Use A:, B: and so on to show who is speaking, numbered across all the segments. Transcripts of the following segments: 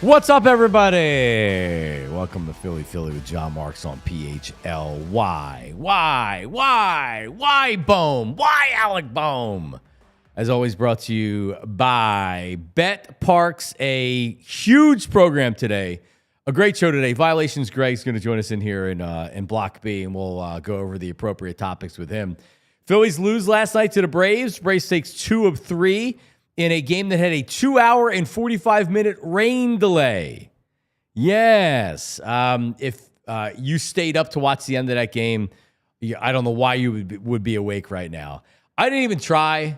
A: What's up, everybody? Welcome to Philly with John Marks on PHLY. Why Bohm? Why Alec Bohm? As always, brought to you by BetParx, a huge program today. A great show today. Violations Greg's going to join us in here in Block B, and we'll go over the appropriate topics with him. Phillies lose last night to the Braves. Braves takes 2 of 3 in a game that had a 2-hour and 45-minute rain delay. Yes. If you stayed up to watch the end of that game, I don't know why you would be awake right now. I didn't even try.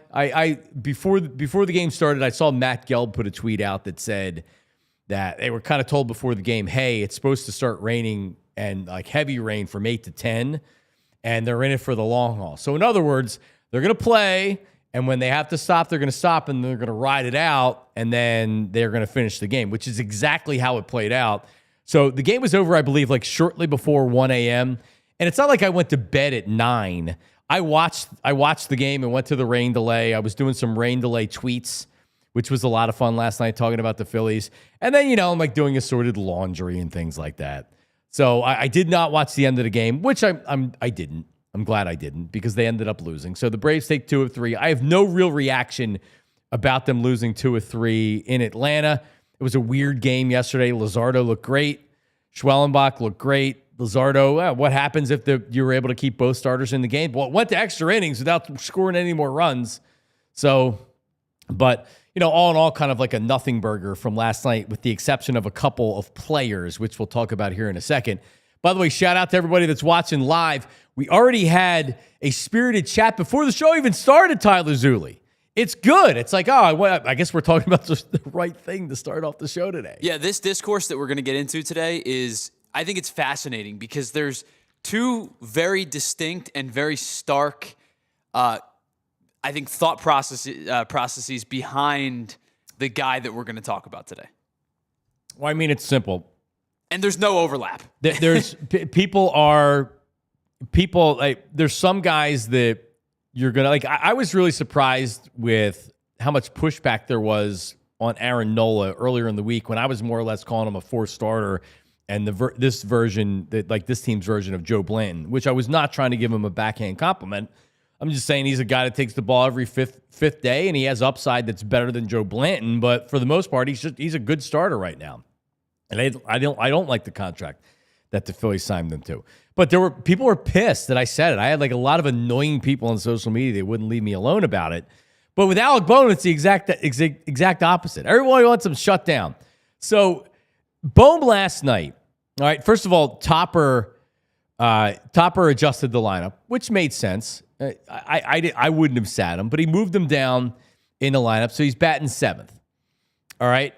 A: Before the game started, I saw Matt Gelb put a tweet out that said that they were kind of told before the game, hey, it's supposed to start raining and like heavy rain from 8 to 10, and they're in it for the long haul. So in other words, they're going to play, and when they have to stop, they're going to stop, and they're going to ride it out, and then they're going to finish the game, which is exactly how it played out. So the game was over, I believe, like shortly before 1 a.m., and it's not like I went to bed at 9. I watched the game and went to the rain delay. I was doing some rain delay tweets, which was a lot of fun last night, talking about the Phillies. And then, I'm like doing assorted laundry and things like that. So I did not watch the end of the game, which I didn't. I'm glad I didn't, because they ended up losing. So the Braves take 2 of 3. I have no real reaction about them losing 2 of 3 in Atlanta. It was a weird game yesterday. Luzardo looked great. Schwellenbach looked great. Luzardo, what happens if you were able to keep both starters in the game? Well, it went to extra innings without scoring any more runs. So, but, all in all, kind of like a nothing burger from last night, with the exception of a couple of players, which we'll talk about here in a second. By the way, shout out to everybody that's watching live. We already had a spirited chat before the show even started, Tyler Zuley. It's good. It's like, I guess we're talking about the right thing to start off the show today.
B: Yeah, this discourse that we're going to get into today I think it's fascinating, because there's 2 very distinct and very stark, I think, thought processes behind the guy that we're going to talk about today.
A: Well, I mean, it's simple.
B: And there's no overlap.
A: There's people like, there's some guys that you're going to like. I was really surprised with how much pushback there was on Aaron Nola earlier in the week, when I was more or less calling him a 4th starter, and this team's version of Joe Blanton, which I was not trying to give him a backhand compliment. I'm just saying he's a guy that takes the ball every fifth day, and he has upside that's better than Joe Blanton. But for the most part, he's a good starter right now. And I don't like the contract that the Phillies signed them to. But people were pissed that I said it. I had like a lot of annoying people on social media that wouldn't leave me alone about it. But with Alec Bohm, it's the exact opposite. Everyone wants him shut down. So Bohm last night. All right. First of all, Topper adjusted the lineup, which made sense. I wouldn't have sat him, but he moved him down in the lineup, so he's batting 7th. All right.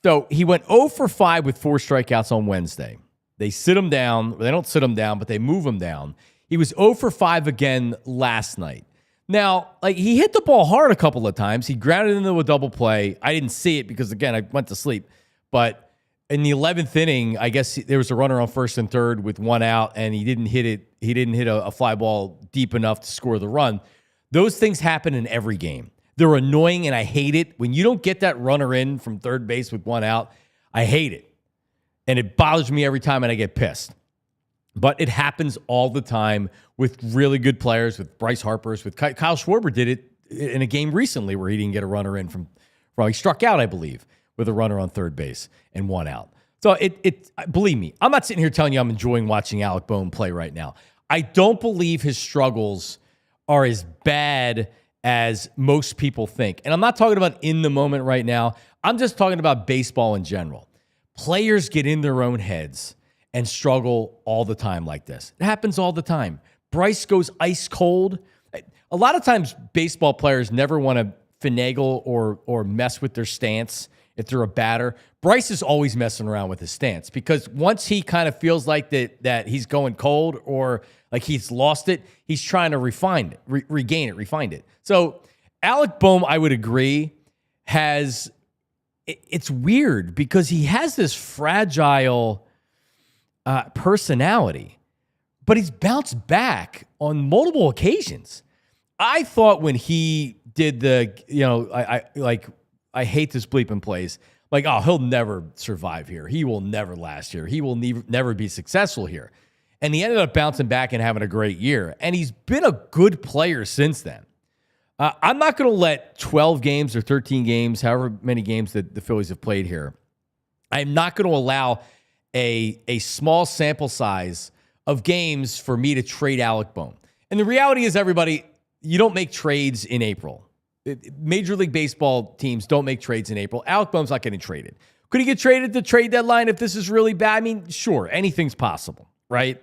A: So he went 0 for 5 with 4 strikeouts on Wednesday. They sit him down. They don't sit him down, but they move him down. He was 0 for 5 again last night. Now, like, he hit the ball hard a couple of times. He grounded into a double play. I didn't see it because, again, I went to sleep. But in the 11th inning, I guess there was a runner on 1st and 3rd with 1 out, and he didn't hit it. He didn't hit a fly ball deep enough to score the run. Those things happen in every game. They're annoying, and I hate it. When you don't get that runner in from 3rd base with 1 out, I hate it. And it bothers me every time, and I get pissed. But it happens all the time with really good players, with Bryce Harper's, with Kyle Schwarber did it in a game recently where he didn't get a runner in from he struck out, I believe, with a runner on 3rd base and 1 out. So believe me, I'm not sitting here telling you I'm enjoying watching Alec Bohm play right now. I don't believe his struggles are as bad as most people think. And I'm not talking about in the moment right now. I'm just talking about baseball in general. Players get in their own heads and struggle all the time like this. It happens all the time. Bryce goes ice cold. A lot of times baseball players never want to finagle or mess with their stance if they're a batter. Bryce is always messing around with his stance, because once he kind of feels like that he's going cold or like he's lost it, he's trying to refine it, refine it. So Alec Bohm, I would agree, it's weird because he has this fragile personality, but he's bounced back on multiple occasions. I thought when he did I hate this bleeping plays. Like, oh, he'll never survive here. He will never last here. He will never be successful here. And he ended up bouncing back and having a great year. And he's been a good player since then. I'm not going to let 12 games or 13 games, however many games that the Phillies have played here, I'm not going to allow a small sample size of games for me to trade Alec Bohm. And the reality is, everybody, you don't make trades in April. Major League Baseball teams don't make trades in April. Alec Bohm's not getting traded. Could he get traded at the trade deadline if this is really bad? I mean, sure, anything's possible, right?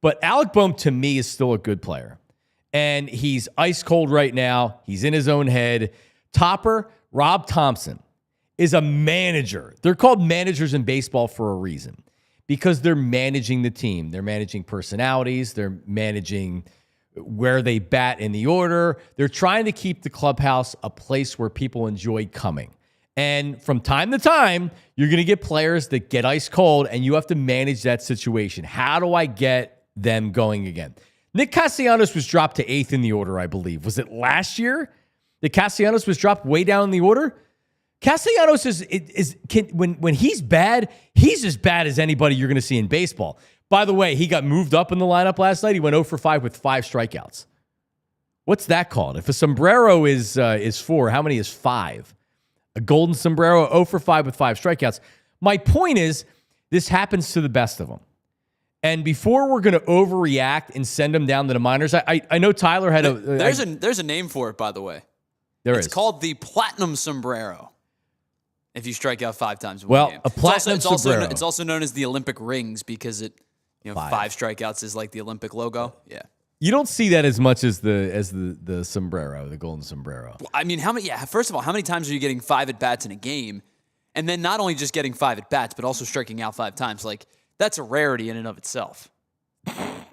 A: But Alec Bohm, to me, is still a good player. And he's ice cold right now. He's in his own head. Topper, Rob Thompson, is a manager. They're called managers in baseball for a reason, because they're managing the team. They're managing personalities. They're managing where they bat in the order. They're trying to keep the clubhouse a place where people enjoy coming. And from time to time, you're going to get players that get ice cold, and you have to manage that situation. How do I get them going again? Nick Castellanos was dropped to 8th in the order, I believe. Was it last year that Castellanos was dropped way down in the order? Castellanos when he's bad, he's as bad as anybody you're going to see in baseball. By the way, he got moved up in the lineup last night. He went 0 for 5 with 5 strikeouts. What's that called? If a sombrero is 4, how many is 5? A golden sombrero, 0 for 5 with 5 strikeouts. My point is, this happens to the best of them. And before we're going to overreact and send them down to the minors, I know Tyler had
B: there's a name for it, by the way. It's called the platinum sombrero. If you strike out 5 times in one game.
A: A platinum sombrero.
B: It's also known as the Olympic rings, because 5 strikeouts is like the Olympic logo. Yeah.
A: You don't see that as much as the sombrero, the golden sombrero.
B: I mean, first of all, how many times are you getting 5 at bats in a game? And then not only just getting 5 at bats, but also striking out 5 times. Like, that's a rarity in and of itself.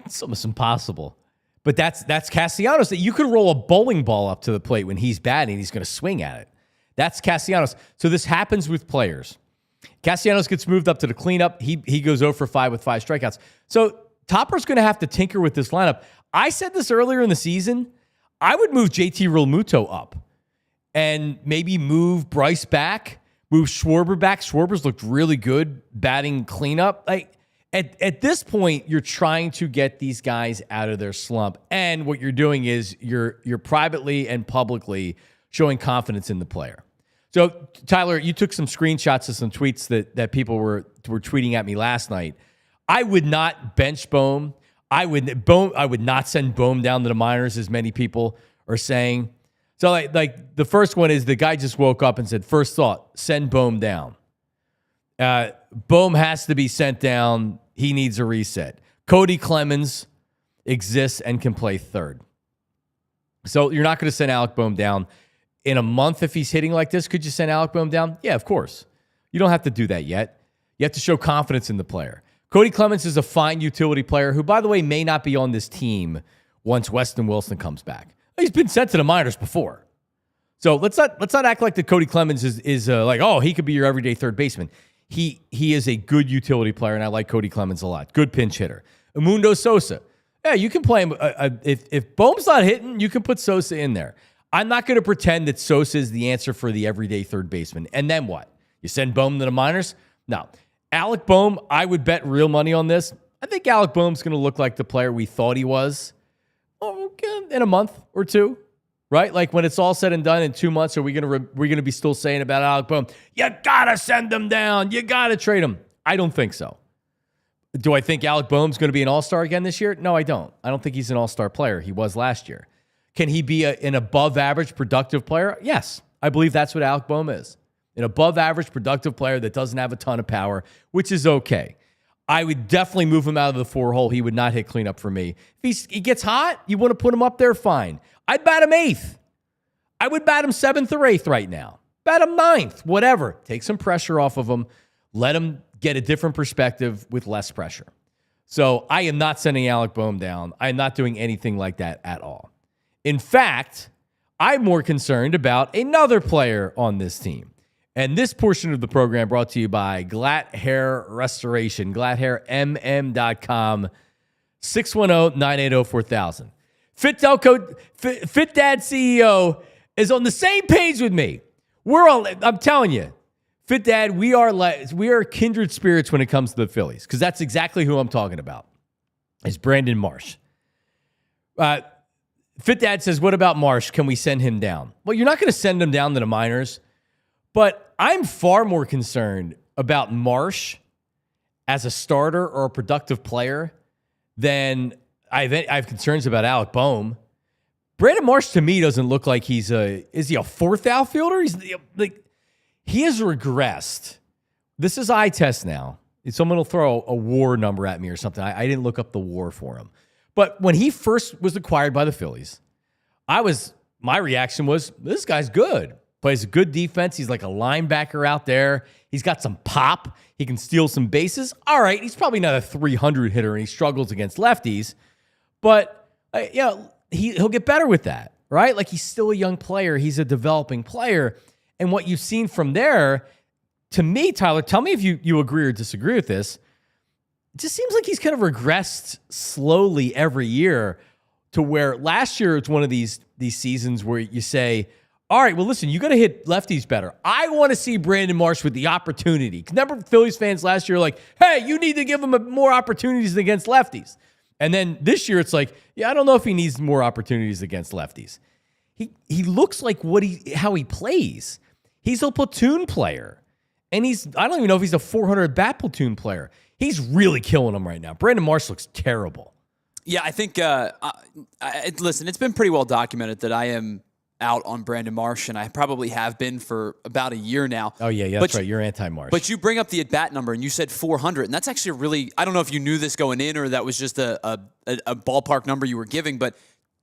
A: It's almost impossible. But that's Castellanos. That you could roll a bowling ball up to the plate when he's batting, he's going to swing at it. That's Castellanos. So this happens with players. Castellanos gets moved up to the cleanup. He goes 0 for 5 with 5 strikeouts. So Topper's going to have to tinker with this lineup. I said this earlier in the season. I would move JT Realmuto up and maybe move Bryce back, move Schwarber back. Schwarber's looked really good batting cleanup. Like, at this point, you're trying to get these guys out of their slump. And what you're doing is you're privately and publicly showing confidence in the player. So, Tyler, you took some screenshots of some tweets that people were tweeting at me last night. I would not bench Bohm. I would not send Bohm down to the minors, as many people are saying. So, like the first one is the guy just woke up and said, first thought, send Bohm down. Bohm has to be sent down. He needs a reset. Cody Clemens exists and can play third. So you're not going to send Alec Bohm down. In a month, if he's hitting like this, could you send Alec Bohm down? Yeah, of course. You don't have to do that yet. You have to show confidence in the player. Cody Clemens is a fine utility player who, by the way, may not be on this team once Weston Wilson comes back. He's been sent to the minors before. So let's not act like that Cody Clemens is like, oh, he could be your everyday third baseman. He is a good utility player, and I like Cody Clemens a lot. Good pinch hitter. Edmundo Sosa. Yeah, you can play him. If Bohm's not hitting, you can put Sosa in there. I'm not going to pretend that Sosa is the answer for the everyday third baseman. And then what? You send Bohm to the minors? No. Alec Bohm, I would bet real money on this. I think Alec Bohm's going to look like the player we thought he was in a month or two, right? Like when it's all said and done in 2 months, are we going to be still saying about Alec Bohm, you got to send him down, you got to trade him? I don't think so. Do I think Alec Bohm's going to be an all-star again this year? No, I don't. I don't think he's an all-star player. He was last year. Can he be an above-average productive player? Yes. I believe that's what Alec Bohm is. An above-average productive player that doesn't have a ton of power, which is okay. I would definitely move him out of the 4-hole. He would not hit cleanup for me. If he gets hot, you want to put him up there, fine. I'd bat him 8th. I would bat him 7th or 8th right now. Bat him 9th, whatever. Take some pressure off of him. Let him get a different perspective with less pressure. So I am not sending Alec Bohm down. I am not doing anything like that at all. In fact, I'm more concerned about another player on this team. And this portion of the program brought to you by GLAT Hair Restoration, GLATHAIRMM.com, 610-980-4000. Fit Dad CEO is on the same page with me. I'm telling you, Fit Dad, we are kindred spirits when it comes to the Phillies, because that's exactly who I'm talking about. Is Brandon Marsh. Fit Dad says, what about Marsh? Can we send him down? Well, you're not going to send him down to the minors, but I'm far more concerned about Marsh as a starter or a productive player than I have concerns about Alec Bohm. Brandon Marsh, to me, doesn't look like is he a fourth outfielder? He has regressed. This is eye test now. Someone will throw a WAR number at me or something. I didn't look up the WAR for him. But when he first was acquired by the Phillies, my reaction was, this guy's good. Plays a good defense. He's like a linebacker out there. He's got some pop. He can steal some bases. All right, he's probably not a 300 hitter, and he struggles against lefties. But, he'll get better with that, right? Like, he's still a young player. He's a developing player. And what you've seen from there, to me, Tyler, tell me if you agree or disagree with this. It just seems like he's kind of regressed slowly every year to where last year it's one of these seasons where you say, all right, well, listen, you got to hit lefties better. I want to see Brandon Marsh with the opportunity. Remember Phillies fans last year like, hey, you need to give him more opportunities against lefties. And then this year it's like, I don't know if he needs more opportunities against lefties. He looks like how he plays. He's a platoon player. And I don't even know if he's a 400 bat platoon player. He's really killing them right now. Brandon Marsh looks terrible.
B: Yeah, I think, listen, it's been pretty well documented that I am out on Brandon Marsh, and I probably have been for about a year now.
A: Oh, yeah, that's right. You're anti-Marsh.
B: But you bring up the at-bat number, and you said 400, and that's actually really, I don't know if you knew this going in or that was just a ballpark number you were giving, but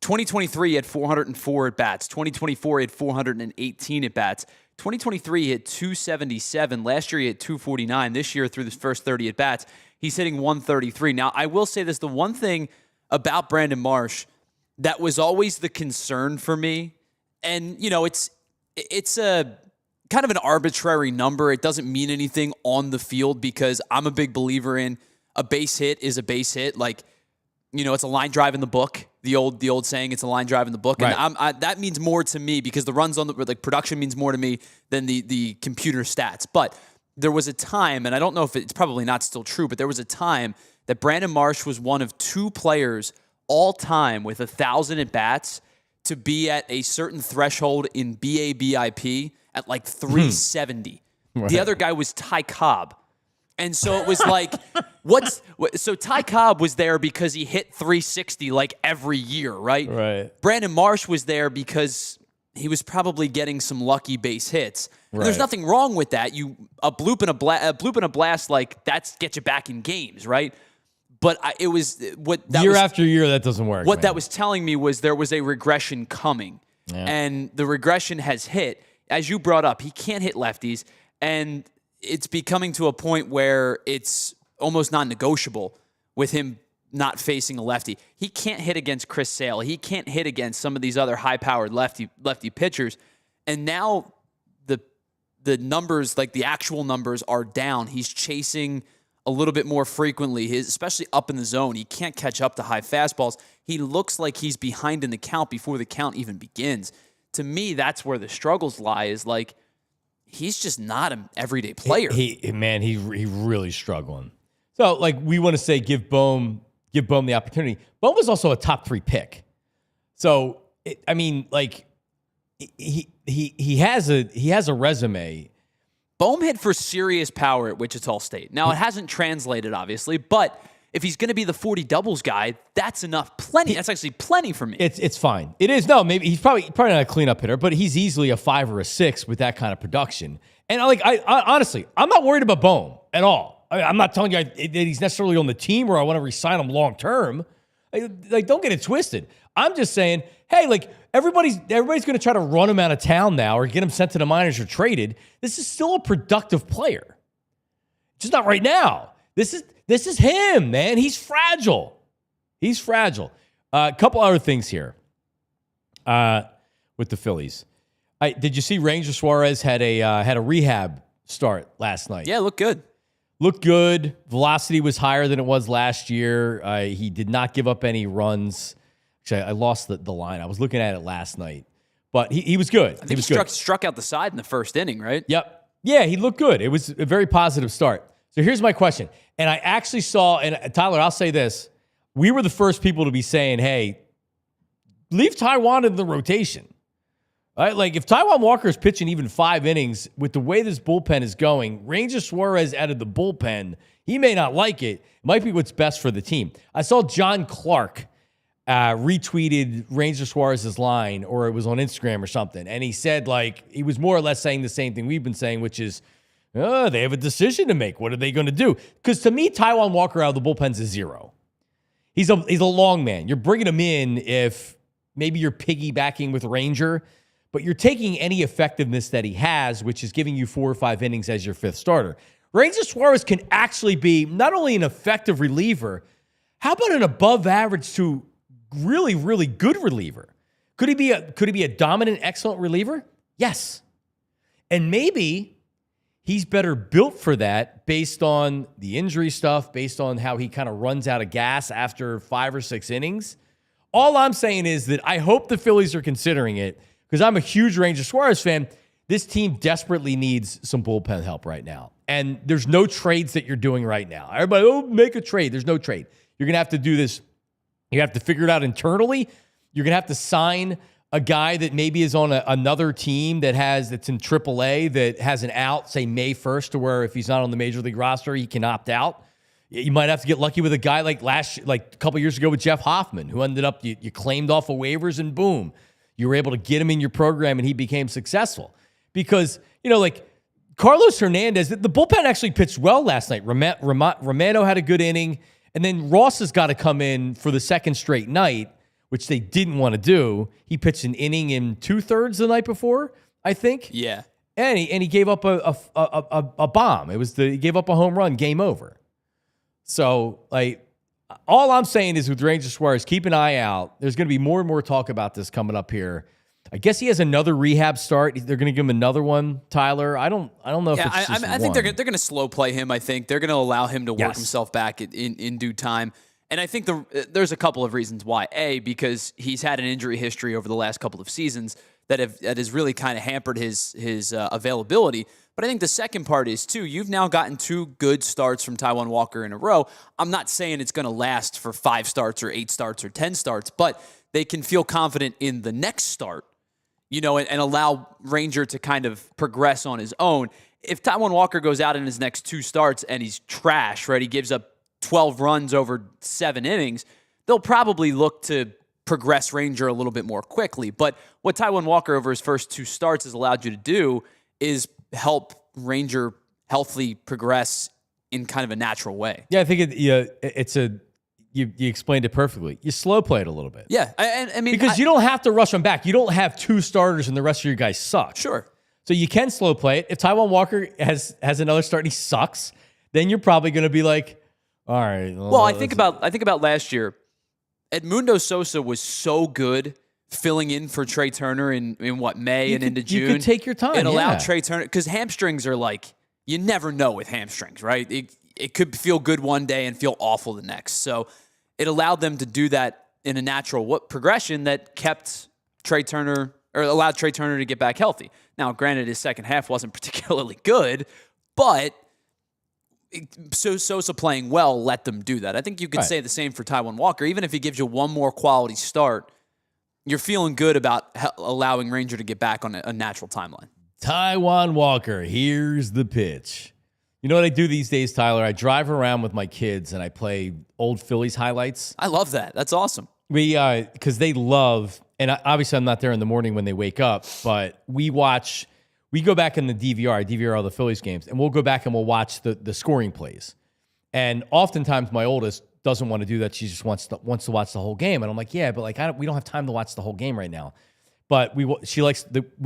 B: 2023 he had 404 at-bats. 2024 he had 418 at-bats. 2023 he hit 277. Last year he hit 249. This year, through the first 30 at-bats, he's hitting 133. Now, I will say this, the one thing about Brandon Marsh that was always the concern for me, and, it's a kind of an arbitrary number. It doesn't mean anything on the field because I'm a big believer in a base hit is a base hit. Like, it's a line drive in the book. The old saying, it's a line drive in the book.
A: Right.
B: And that means more to me because the runs on the production means more to me than the computer stats. But there was a time, and I don't know if it's probably not still true, but there was a time that Brandon Marsh was one of two players all time with 1,000 at-bats to be at a certain threshold in BABIP at like 370.
A: Right.
B: The other guy was Ty Cobb. And so it was like, so Ty Cobb was there because he hit 360 like every year, right?
A: Right.
B: Brandon Marsh was there because he was probably getting some lucky base hits. Right. There's nothing wrong with that. A bloop and a blast, like that gets you back in games, right? But it was
A: year after year that doesn't work.
B: What that was telling me was there was a regression coming, and the regression has hit. As you brought up, he can't hit lefties, and it's becoming to a point where it's almost non-negotiable with him not facing a lefty. He can't hit against Chris Sale. He can't hit against some of these other high-powered lefty pitchers, and now the numbers, like the actual numbers, are down. He's chasing a little bit more frequently, especially up in the zone. He can't catch up to high fastballs. He looks like he's behind in the count before the count even begins. To me, that's where the struggles lie, is like he's just not an everyday player.
A: He's really struggling. So, like, we want to say give Bohm the opportunity. Bohm was also a top 3 pick. So, he has a resume.
B: Bohm hit for serious power at Wichita State. Now, it hasn't translated, obviously, but if he's going to be the 40 doubles guy, that's enough. Plenty. That's actually plenty for me.
A: It's fine. It is. No, maybe he's probably not a cleanup hitter, but he's easily a 5 or a 6 with that kind of production. And I honestly, I'm not worried about Bohm at all. I'm not telling you that he's necessarily on the team or I want to re-sign him long term. Like, don't get it twisted. I'm just saying, hey, like, everybody's going to try to run him out of town now or get him sent to the minors or traded. This is still a productive player. Just not right now. This is him, man. He's fragile. A couple other things here with the Phillies. Did you see Ranger Suarez had a rehab start last night?
B: Yeah, looked good.
A: Velocity was higher than it was last year. He did not give up any runs. Actually, I lost the line. I was looking at it last night. But he was good.
B: I think he struck out the side in the first inning, right?
A: Yep. Yeah, he looked good. It was a very positive start. So here's my question. And I actually saw, and Tyler, I'll say this. We were the first people to be saying, hey, leave Taijuan in the rotation. Right? Like if Taijuan Walker is pitching even 5 innings with the way this bullpen is going, Ranger Suarez out of the bullpen, he may not like it. It might be what's best for the team. I saw John Clark retweeted Ranger Suarez's line, or it was on Instagram or something. And he said, like, he was more or less saying the same thing we've been saying, which is, they have a decision to make. What are they going to do? Because to me, Taijuan Walker out of the bullpen's a 0. He's a long man. You're bringing him in if maybe you're piggybacking with Ranger, but you're taking any effectiveness that he has, which is giving you 4 or 5 innings as your 5th starter. Ranger Suarez can actually be not only an effective reliever, how about an above average to really, really good reliever? Could he be a dominant, excellent reliever? Yes. And maybe he's better built for that based on the injury stuff, based on how he kind of runs out of gas after 5 or 6 innings. All I'm saying is that I hope the Phillies are considering it because I'm a huge Ranger Suarez fan. This team desperately needs some bullpen help right now. And there's no trades that you're doing right now. Everybody, make a trade. There's no trade. You're going to have to do this. You have to figure it out internally. You're going to have to sign a guy that maybe is on another team that's in AAA that has an out, say May 1st, to where if he's not on the major league roster, he can opt out. You might have to get lucky with a guy like a couple years ago with Jeff Hoffman, who ended up, you claimed off of waivers and boom, you were able to get him in your program and he became successful. Because, like Carlos Hernandez, the bullpen actually pitched well last night. Romano had a good inning. And then Ross has got to come in for the second straight night, which they didn't want to do. He pitched an inning in 2/3 the night before, I think.
B: Yeah.
A: And he gave up a bomb. He gave up a home run, game over. So, all I'm saying is with Ranger Suarez, keep an eye out. There's going to be more and more talk about this coming up here. I guess he has another rehab start. They're going to give him another one, Tyler. I don't know if it's just
B: I think they're going to slow play him. I think they're going to allow him to work himself back in due time. And I think there's a couple of reasons why. A, because he's had an injury history over the last couple of seasons that has really kind of hampered his availability. But I think the second part is, too, you've now gotten 2 good starts from Taijuan Walker in a row. I'm not saying it's going to last for 5 starts or 8 starts or 10 starts, but they can feel confident in the next start, and allow Ranger to kind of progress on his own. If Taijuan Walker goes out in his next 2 starts and he's trash, right, he gives up 12 runs over 7 innings, they'll probably look to progress Ranger a little bit more quickly. But what Taijuan Walker over his first 2 starts has allowed you to do is help Ranger healthily progress in kind of a natural way.
A: Yeah, I think you explained it perfectly. You slow play it a little bit.
B: Yeah, I mean,
A: because you don't have to rush them back. You don't have 2 starters and the rest of your guys suck.
B: Sure.
A: So you can slow play it. If Taijuan Walker has another start and he sucks, then you're probably going to be like, all right.
B: Well, I think about last year. Edmundo Sosa was so good filling in for Trey Turner in May and into June.
A: You could take your time.
B: It allowed Trey Turner, because hamstrings are you never know with hamstrings, right? It could feel good one day and feel awful the next. So it allowed them to do that in a natural progression that kept Trey Turner, or allowed Trey Turner to get back healthy. Now, granted, his second half wasn't particularly good, but Sosa playing well let them do that. I think you could say the same for Taijuan Walker. Even if he gives you one more quality start, you're feeling good about allowing Ranger to get back on a natural timeline.
A: Taijuan Walker, here's the pitch. You know what I do these days, Tyler? I drive around with my kids and I play old Phillies highlights.
B: I love that. That's awesome.
A: Because they love, and obviously I'm not there in the morning when they wake up, but we go back in the DVR. I DVR all the Phillies games, and we'll go back and we'll watch the scoring plays. And oftentimes my oldest doesn't want to do that. She just wants to watch the whole game. And I'm like, yeah, but we don't have time to watch the whole game right now. But we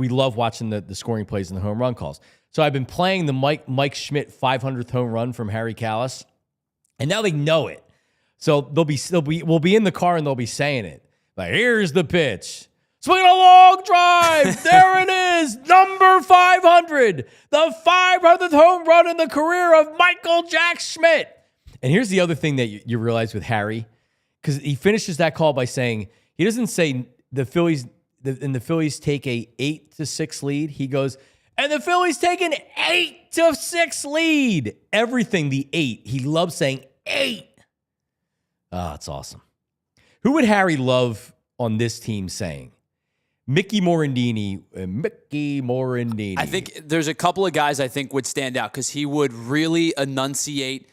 A: love watching the scoring plays and the home run calls. So I've been playing the Mike Schmidt 500th home run from Harry Kalas, and now they know it. So we'll be in the car and they'll be saying it. Like, here's the pitch. Swing a long drive. There it is. Number 500. The 500th home run in the career of Michael Jack Schmidt. And here's the other thing that you realize with Harry, because he finishes that call by saying, he doesn't say the Phillies take a 8-6 lead. He goes, And the Phillies take an 8-6 lead. Everything, the 8. He loves saying 8. Oh, it's awesome. Who would Harry love on this team saying? Mickey Morandini.
B: I think there's a couple of guys I think would stand out because he would really enunciate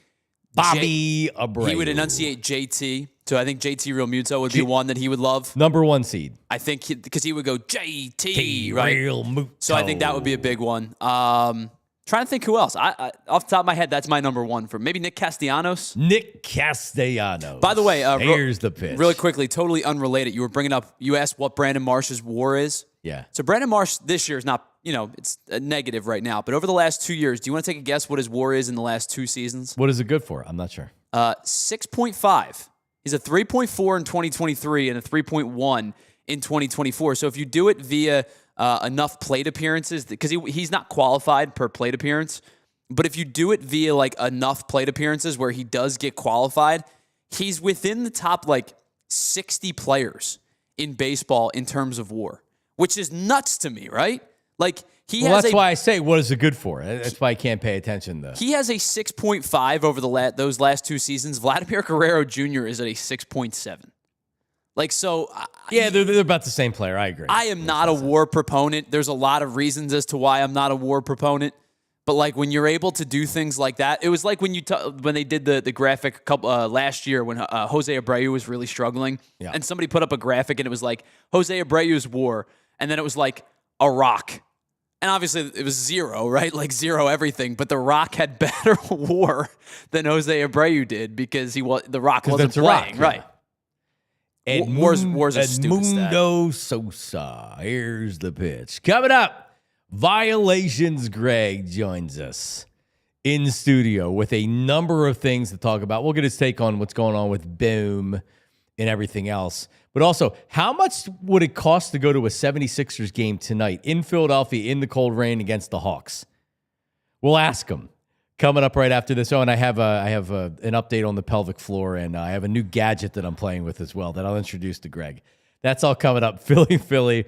A: Bobby Abreu.
B: He would enunciate JT. So I think JT Realmuto would be one that he would love.
A: Number 1 seed.
B: I think because he would go JT, right?
A: Realmuto.
B: So I think that would be a big one. Trying to think who else. I off the top of my head, that's my number 1 for maybe Nick Castellanos.
A: Nick Castellanos.
B: By the way,
A: here's the pitch.
B: Really quickly, totally unrelated. You asked what Brandon Marsh's WAR is.
A: Yeah.
B: So Brandon Marsh this year is not, it's a negative right now. But over the last 2 years, do you want to take a guess what his WAR is in the last 2 seasons?
A: What is it good for? I'm not sure.
B: 6.5. He's a 3.4 in 2023 and a 3.1 in 2024. So if you do it via enough plate appearances, because he's not qualified per plate appearance, but if you do it via like enough plate appearances where he does get qualified, he's within the top 60 players in baseball in terms of WAR, which is nuts to me, right? Like
A: that's why I say, what is it good for? That's why I can't pay attention though.
B: He has a 6.5 over those last 2 seasons. Vladimir Guerrero Jr. is at a 6.7.
A: Yeah, they're about the same player. I agree.
B: I am not a WAR proponent. There's a lot of reasons as to why I'm not a WAR proponent. But when you're able to do things like that, it was like when they did the graphic last year when Jose Abreu was really struggling, and somebody put up a graphic and it was like Jose Abreu's WAR, and then it was like a rock. And obviously it was 0, right? 0 everything. But the Rock had better WAR than Jose Abreu did because the Rock wasn't playing, right? WAR's a stupid stat.
A: Edmundo Sosa. Here's the pitch. Coming up, Violations Greg joins us in studio with a number of things to talk about. We'll get his take on what's going on with Bohm and everything else. But also, how much would it cost to go to a 76ers game tonight in Philadelphia in the cold rain against the Hawks? We'll ask him coming up right after this. Oh, and I have an update on the pelvic floor, and I have a new gadget that I'm playing with as well that I'll introduce to Greg. That's all coming up. Philly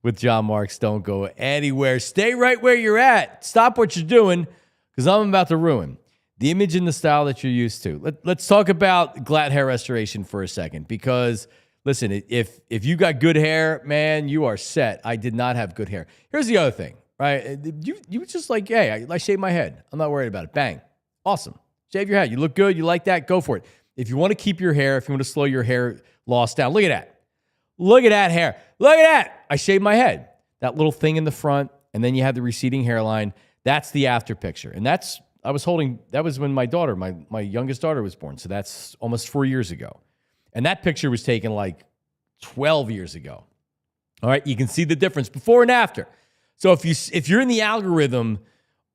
A: with John Marks. Don't go anywhere. Stay right where you're at. Stop what you're doing because I'm about to ruin the image and the style that you're used to. Let's talk about GLAT hair restoration for a second because – listen, if you got good hair, man, you are set. I did not have good hair. Here's the other thing, right? You just hey, I shaved my head. I'm not worried about it. Bang. Awesome. Shave your head. You look good. You like that? Go for it. If you want to keep your hair, if you want to slow your hair loss down, look at that. Look at that hair. Look at that. I shaved my head. That little thing in the front, and then you have the receding hairline. That's the after picture. And that was when my daughter, my youngest daughter was born. So that's almost 4 years ago. And that picture was taken 12 years ago. All right, you can see the difference before and after. So if you're in the algorithm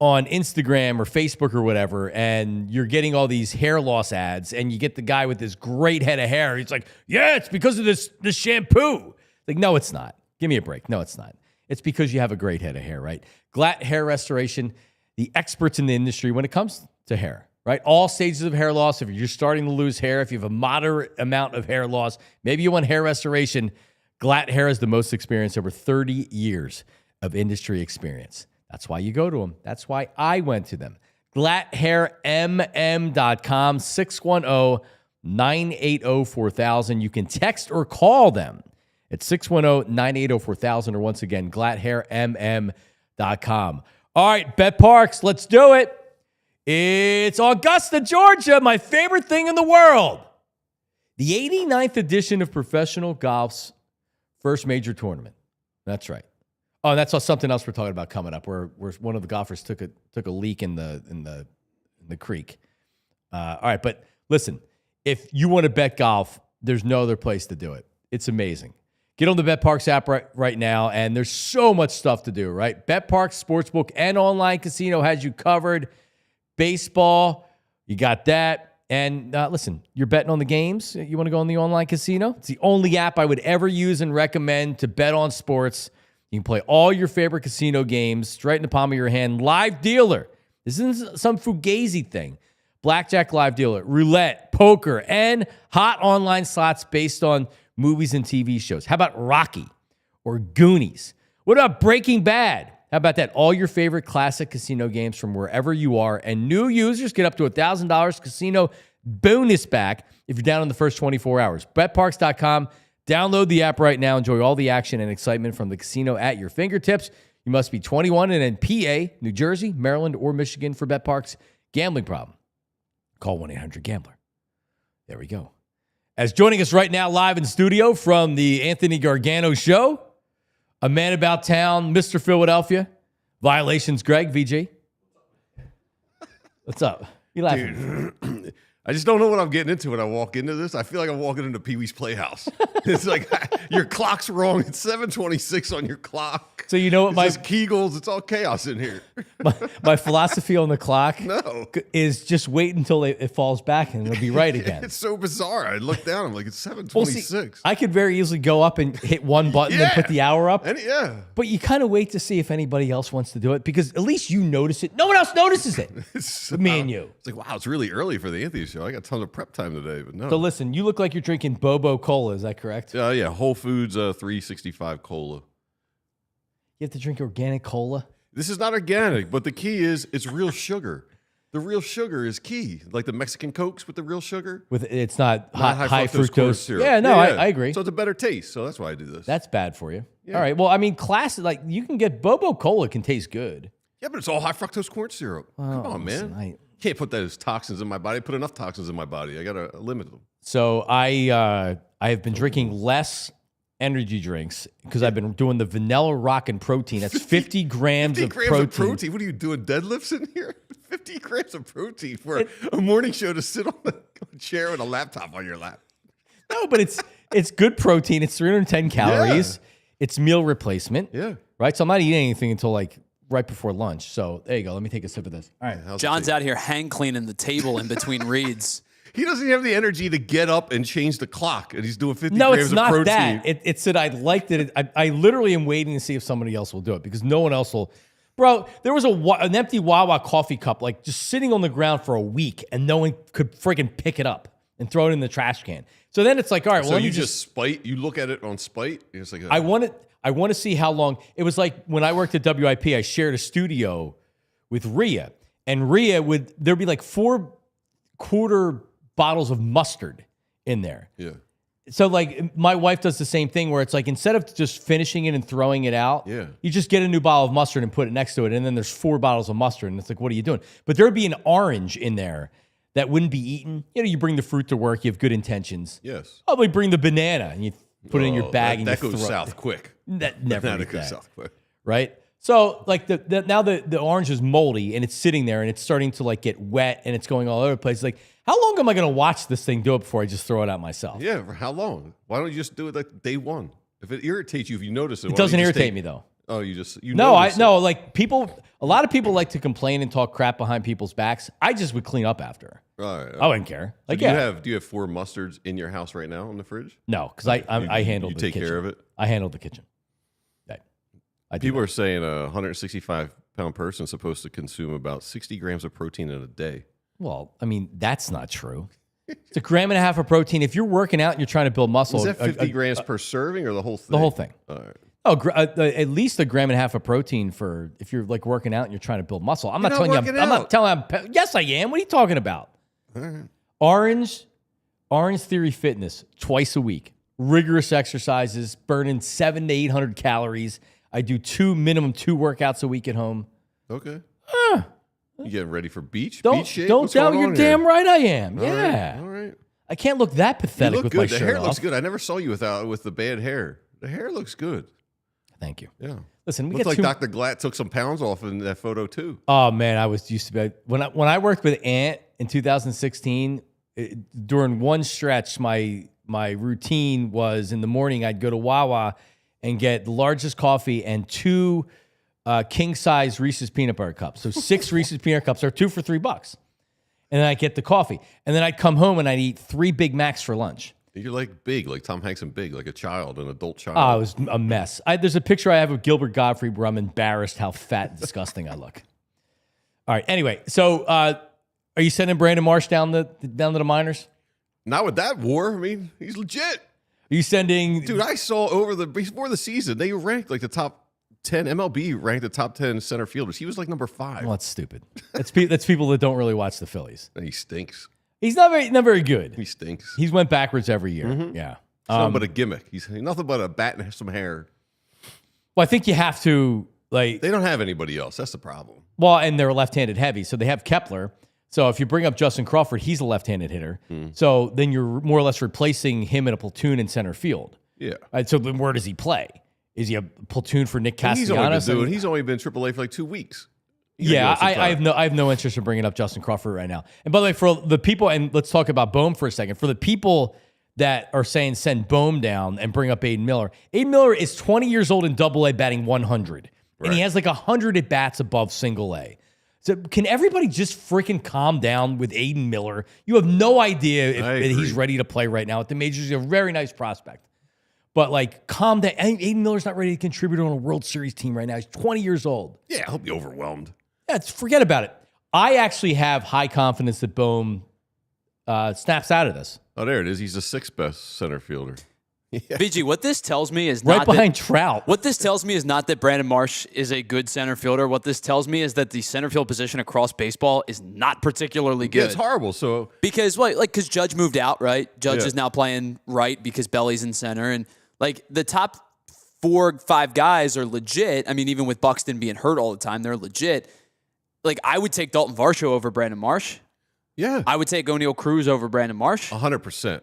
A: on Instagram or Facebook or whatever, and you're getting all these hair loss ads, and you get the guy with this great head of hair, he's like, yeah, it's because of this shampoo. No, it's not. Give me a break. No, it's not. It's because you have a great head of hair, right? GLAT hair restoration, the experts in the industry when it comes to hair. Right? All stages of hair loss. If you're starting to lose hair, if you have a moderate amount of hair loss, maybe you want hair restoration, GLAT Hair is the most experienced, over 30 years of industry experience. That's why you go to them. That's why I went to them. GLATHairMM.com, 610-980-4000. You can text or call them at 610-980-4000, or once again, GLATHairMM.com. All right, BetParx, let's do it. It's Augusta, Georgia, my favorite thing in the world. The 89th edition of professional golf's first major tournament. That's right. Oh, and that's something else we're talking about coming up, where one of the golfers took a leak in the creek. All right, but listen, if you want to bet golf, there's no other place to do it. It's amazing. Get on the BetParx app right now, and there's so much stuff to do, right? BetParx Sportsbook and online casino has you covered. Baseball, you got that. And listen, you're betting on the games. You want to go on the online casino? It's the only app I would ever use and recommend to bet on sports. You can play all your favorite casino games straight in the palm of your hand. Live dealer. This isn't some fugazi thing. Blackjack live dealer, roulette, poker, and hot online slots based on movies and TV shows. How about Rocky or Goonies? What about Breaking Bad? How about that? All your favorite classic casino games from wherever you are, and new users get up to $1,000 casino bonus back if you're down in the first 24 hours. BetParx.com. Download the app right now. Enjoy all the action and excitement from the casino at your fingertips. You must be 21 and in PA, New Jersey, Maryland, or Michigan for BetParx. Gambling problem? Call 1-800-GAMBLER. There we go. As joining us right now live in studio from the Anthony Gargano Show, a man about town, Mr. Philadelphia, Violations Greg, VG. What's up? You laughing?
C: Dude, I just don't know what I'm getting into when I walk into this. I feel like I'm walking into Pee-wee's Playhouse. It's like your clock's wrong. It's 7:26 on your clock.
A: So you know what
C: it's
A: my
C: just Kegels. It's all chaos in here.
A: my philosophy on the clock
C: No.
A: is just wait until it falls back and it'll be right again.
C: It's so bizarre. I look down. I'm like, it's 7:26.
A: I could very easily go up and hit one button and put the hour up.
C: Yeah.
A: But you kind of wait to see if anybody else wants to do it because at least you notice it. No one else notices it. But me and you.
C: It's like, wow, it's really early for the Anthony show. I got tons of prep time today, but no.
A: So listen, you look like you're drinking Bobo Cola. Is that correct?
C: Yeah, Whole Foods 365 cola.
A: You have to drink organic cola?
C: This is not organic, but the key is it's real sugar. The real sugar is key, like the Mexican Cokes with the real sugar.
A: It's not,
C: Not
A: high fructose.
C: corn syrup.
A: Yeah, no, I agree.
C: So it's a better taste. So that's why I do this.
A: That's bad for you.
C: Yeah.
A: All right. Well, I mean, classic, like you can get Bobo Cola can taste good.
C: Yeah, but it's all high fructose corn syrup. Come on,
A: listen,
C: man. Can't put those toxins in my body. I put enough toxins in my body. I got to limit them.
A: So I have been drinking less energy drinks because I've been doing the vanilla rockin' protein. That's 50 grams
C: 50
A: of
C: grams
A: protein.
C: of protein. What are you doing, deadlifts in here? 50 grams of protein for a morning show to sit on a chair with a laptop on your lap.
A: No, but it's good protein. It's 310 calories.
C: Yeah.
A: It's meal replacement.
C: Yeah.
A: Right? So I'm not eating anything until like right before lunch. So there you go. Let me take a sip of this. All right.
B: John's out here hang cleaning the table in between reads.
C: He doesn't have the energy to get up and change the clock, and he's doing 50
A: No,
C: grams
A: it's
C: of
A: not
C: protein.
A: that. It said I liked it. I literally am waiting to see if somebody else will do it because no one else will. Bro, there was an empty Wawa coffee cup like just sitting on the ground for a week, and no one could friggin' pick it up and throw it in the trash can. So then it's like, all right, well,
C: So
A: let me
C: you just spite. You look at it on spite. And it's like
A: I want to see how long. It was like when I worked at WIP, I shared a studio with Rhea, and Rhea there'd be like 4 quarter bottles of mustard in there.
C: Yeah.
A: So like my wife does the same thing where it's like instead of just finishing it and throwing it out, you just get a new bottle of mustard and put it next to it, and then there's 4 bottles of mustard, and it's like, what are you doing? But there'd be an orange in there that wouldn't be eaten. You know, you bring the fruit to work, you have good intentions.
C: Yes.
A: Probably bring the banana and you put it in your bag and
C: that
A: you
C: goes
A: throw
C: south
A: it.
C: quick.
A: That never
C: That
A: eat
C: goes
A: that.
C: south quick.
A: Right? So like now the orange is moldy and it's sitting there and it's starting to like get wet and it's going all over the place. Like, how long am I going to watch this thing do it before I just throw it out myself?
C: Yeah, for how long? Why don't you just do it like day one? If it irritates you, if you notice it,
A: It doesn't irritate me though.
C: Oh, you
A: No, like people. A lot of people like to complain and talk crap behind people's backs. I just would clean up after.
C: Right.
A: I wouldn't care. Like,
C: do you have 4 mustards in your house right now in the fridge?
A: No, because I handle the kitchen.
C: You take care of it.
A: I handle the kitchen.
C: People are saying a 165-pound person is supposed to consume about 60 grams of protein in a day.
A: Well, I mean that's not true. It's 1.5 grams of protein. If you're working out and you're trying to build muscle,
C: Is that 50 grams per serving or the whole thing?
A: The whole thing.
C: All right.
A: Oh, at least 1.5 grams of protein for if you're like working out and you're trying to build muscle. I'm not telling you. I'm not telling you. Yes, I am. What are you talking about?
C: Right.
A: Orange Theory Fitness twice a week. Rigorous exercises, burning 700 to 800 calories. I do minimum two workouts a week at home.
C: Okay. You getting ready for beach?
A: Don't
C: beach shape?
A: don't
C: What's
A: doubt
C: going
A: you're
C: on
A: damn
C: here?
A: right I am.
C: All
A: Yeah.
C: Right. All right.
A: I can't look that
C: You
A: pathetic
C: look
A: with
C: good.
A: my
C: The
A: shirt
C: hair
A: off.
C: looks good. I never saw you with the bad hair. The hair looks good.
A: Thank you.
C: Yeah.
A: Listen, we
C: Looks
A: got
C: like Dr. Glatt took some pounds off in that photo too.
A: Oh man, I was used to be when I worked with Ant in 2016. During one stretch, my routine was in the morning I'd go to Wawa and get the largest coffee and 2 king size Reese's peanut butter cups. So 6 Reese's peanut cups are 2 for $3. And then I get the coffee, and then I'd come home and I'd eat 3 Big Macs for lunch.
C: You're like big, like Tom Hanks and big, like a child, an adult child.
A: Oh, it was a mess. There's a picture I have of Gilbert Gottfried where I'm embarrassed how fat and disgusting I look. All right. Anyway, so are you sending Brandon Marsh down to the minors?
C: Not with that war. I mean, he's legit.
A: Are you sending?
C: Dude, I saw before the season, they ranked like the top 10. MLB ranked the top 10 center fielders. He was like number 5.
A: Well, that's stupid. That's people that don't really watch the Phillies.
C: And he stinks.
A: He's not very good.
C: He stinks.
A: He's went backwards every year. Yeah.
C: It's nothing but a gimmick. He's nothing but a bat and some hair.
A: Well, I think you have to, like...
C: They don't have anybody else. That's the problem.
A: Well, and they're left-handed heavy. So they have Kepler. So if you bring up Justin Crawford, he's a left-handed hitter. So then you're more or less replacing him in a platoon in center field.
C: Yeah.
A: Right, so then where does he play? Is he a platoon for Nick Castellanos?
C: He's only been AAA for like 2 weeks.
A: Yeah, I have no interest in bringing up Justin Crawford right now. And by the way, for the people, and let's talk about Bohm for a second. For the people that are saying send Bohm down and bring up Aiden Miller. Aiden Miller is 20 years old in Double A, batting 100. And he has like 100 at bats above Single A. So can everybody just freaking calm down with Aiden Miller? You have no idea if he's ready to play right now at the majors. He's a very nice prospect. But like, calm down. Aiden Miller's not ready to contribute on a World Series team right now. He's 20 years old.
C: Yeah, he'll be overwhelmed.
A: Yeah, forget about it. I actually have high confidence that Bohm snaps out of this.
C: Oh, there it is. He's the 6th best center fielder.
B: BG, what this tells me is
A: right
B: not
A: behind Trout.
B: What this tells me is not that Brandon Marsh is a good center fielder. What this tells me is that the center field position across baseball is not particularly good.
C: Yeah, it's horrible. So
B: because because Judge moved out, right? Judge is now playing right because Belly's in center, and like the top 4, 5 guys are legit. I mean, even with Buxton being hurt all the time, they're legit. Like I would take Dalton Varsho over Brandon Marsh.
C: Yeah,
B: I would take O'Neal Cruz over Brandon Marsh.
C: 100%.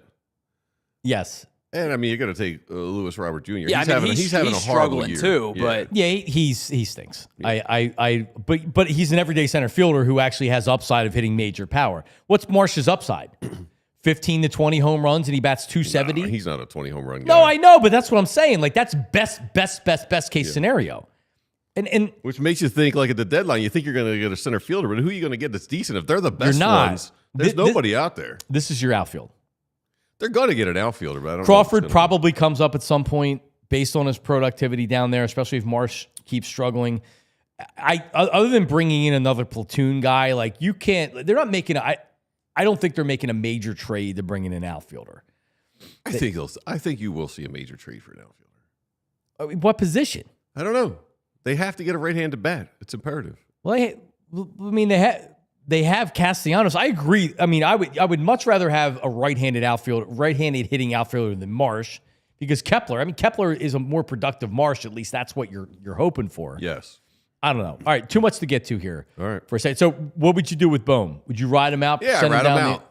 A: Yes.
C: And I mean, you're going to take Lewis Robert Jr.
B: Yeah,
C: he's having a horrible year
B: too.
C: Yeah.
B: But
A: yeah, he stinks. Yeah. But he's an everyday center fielder who actually has upside of hitting major power. What's Marsh's upside? 15 to 20 home runs and he bats 270.
C: No, he's not a 20 home run guy.
A: No, I know, but that's what I'm saying. Like that's best case scenario. And
C: which makes you think, like at the deadline, you think you're going to get a center fielder, but who are you going to get that's decent? If they're the best ones, there's nobody out there.
A: This is your outfield.
C: They're going to get an outfielder, but I don't
A: Crawford
C: know
A: probably comes up at some point based on his productivity down there, especially if Marsh keeps struggling. Other than bringing in another platoon guy, like you can't. They're not making. I don't think they're making a major trade to bring in an outfielder.
C: I think you will see a major trade for an outfielder.
A: I mean, what position?
C: I don't know. They have to get a right-handed bat. It's imperative.
A: Well, they have Castellanos. I agree. I mean, I would much rather have a right-handed hitting outfielder than Marsh because Kepler is a more productive Marsh. At least that's what you're hoping for.
C: Yes.
A: I don't know. All right, too much to get to here.
C: All right.
A: For a second. So, what would you do with Bohm? Would you ride him out?
C: Yeah, ride him out.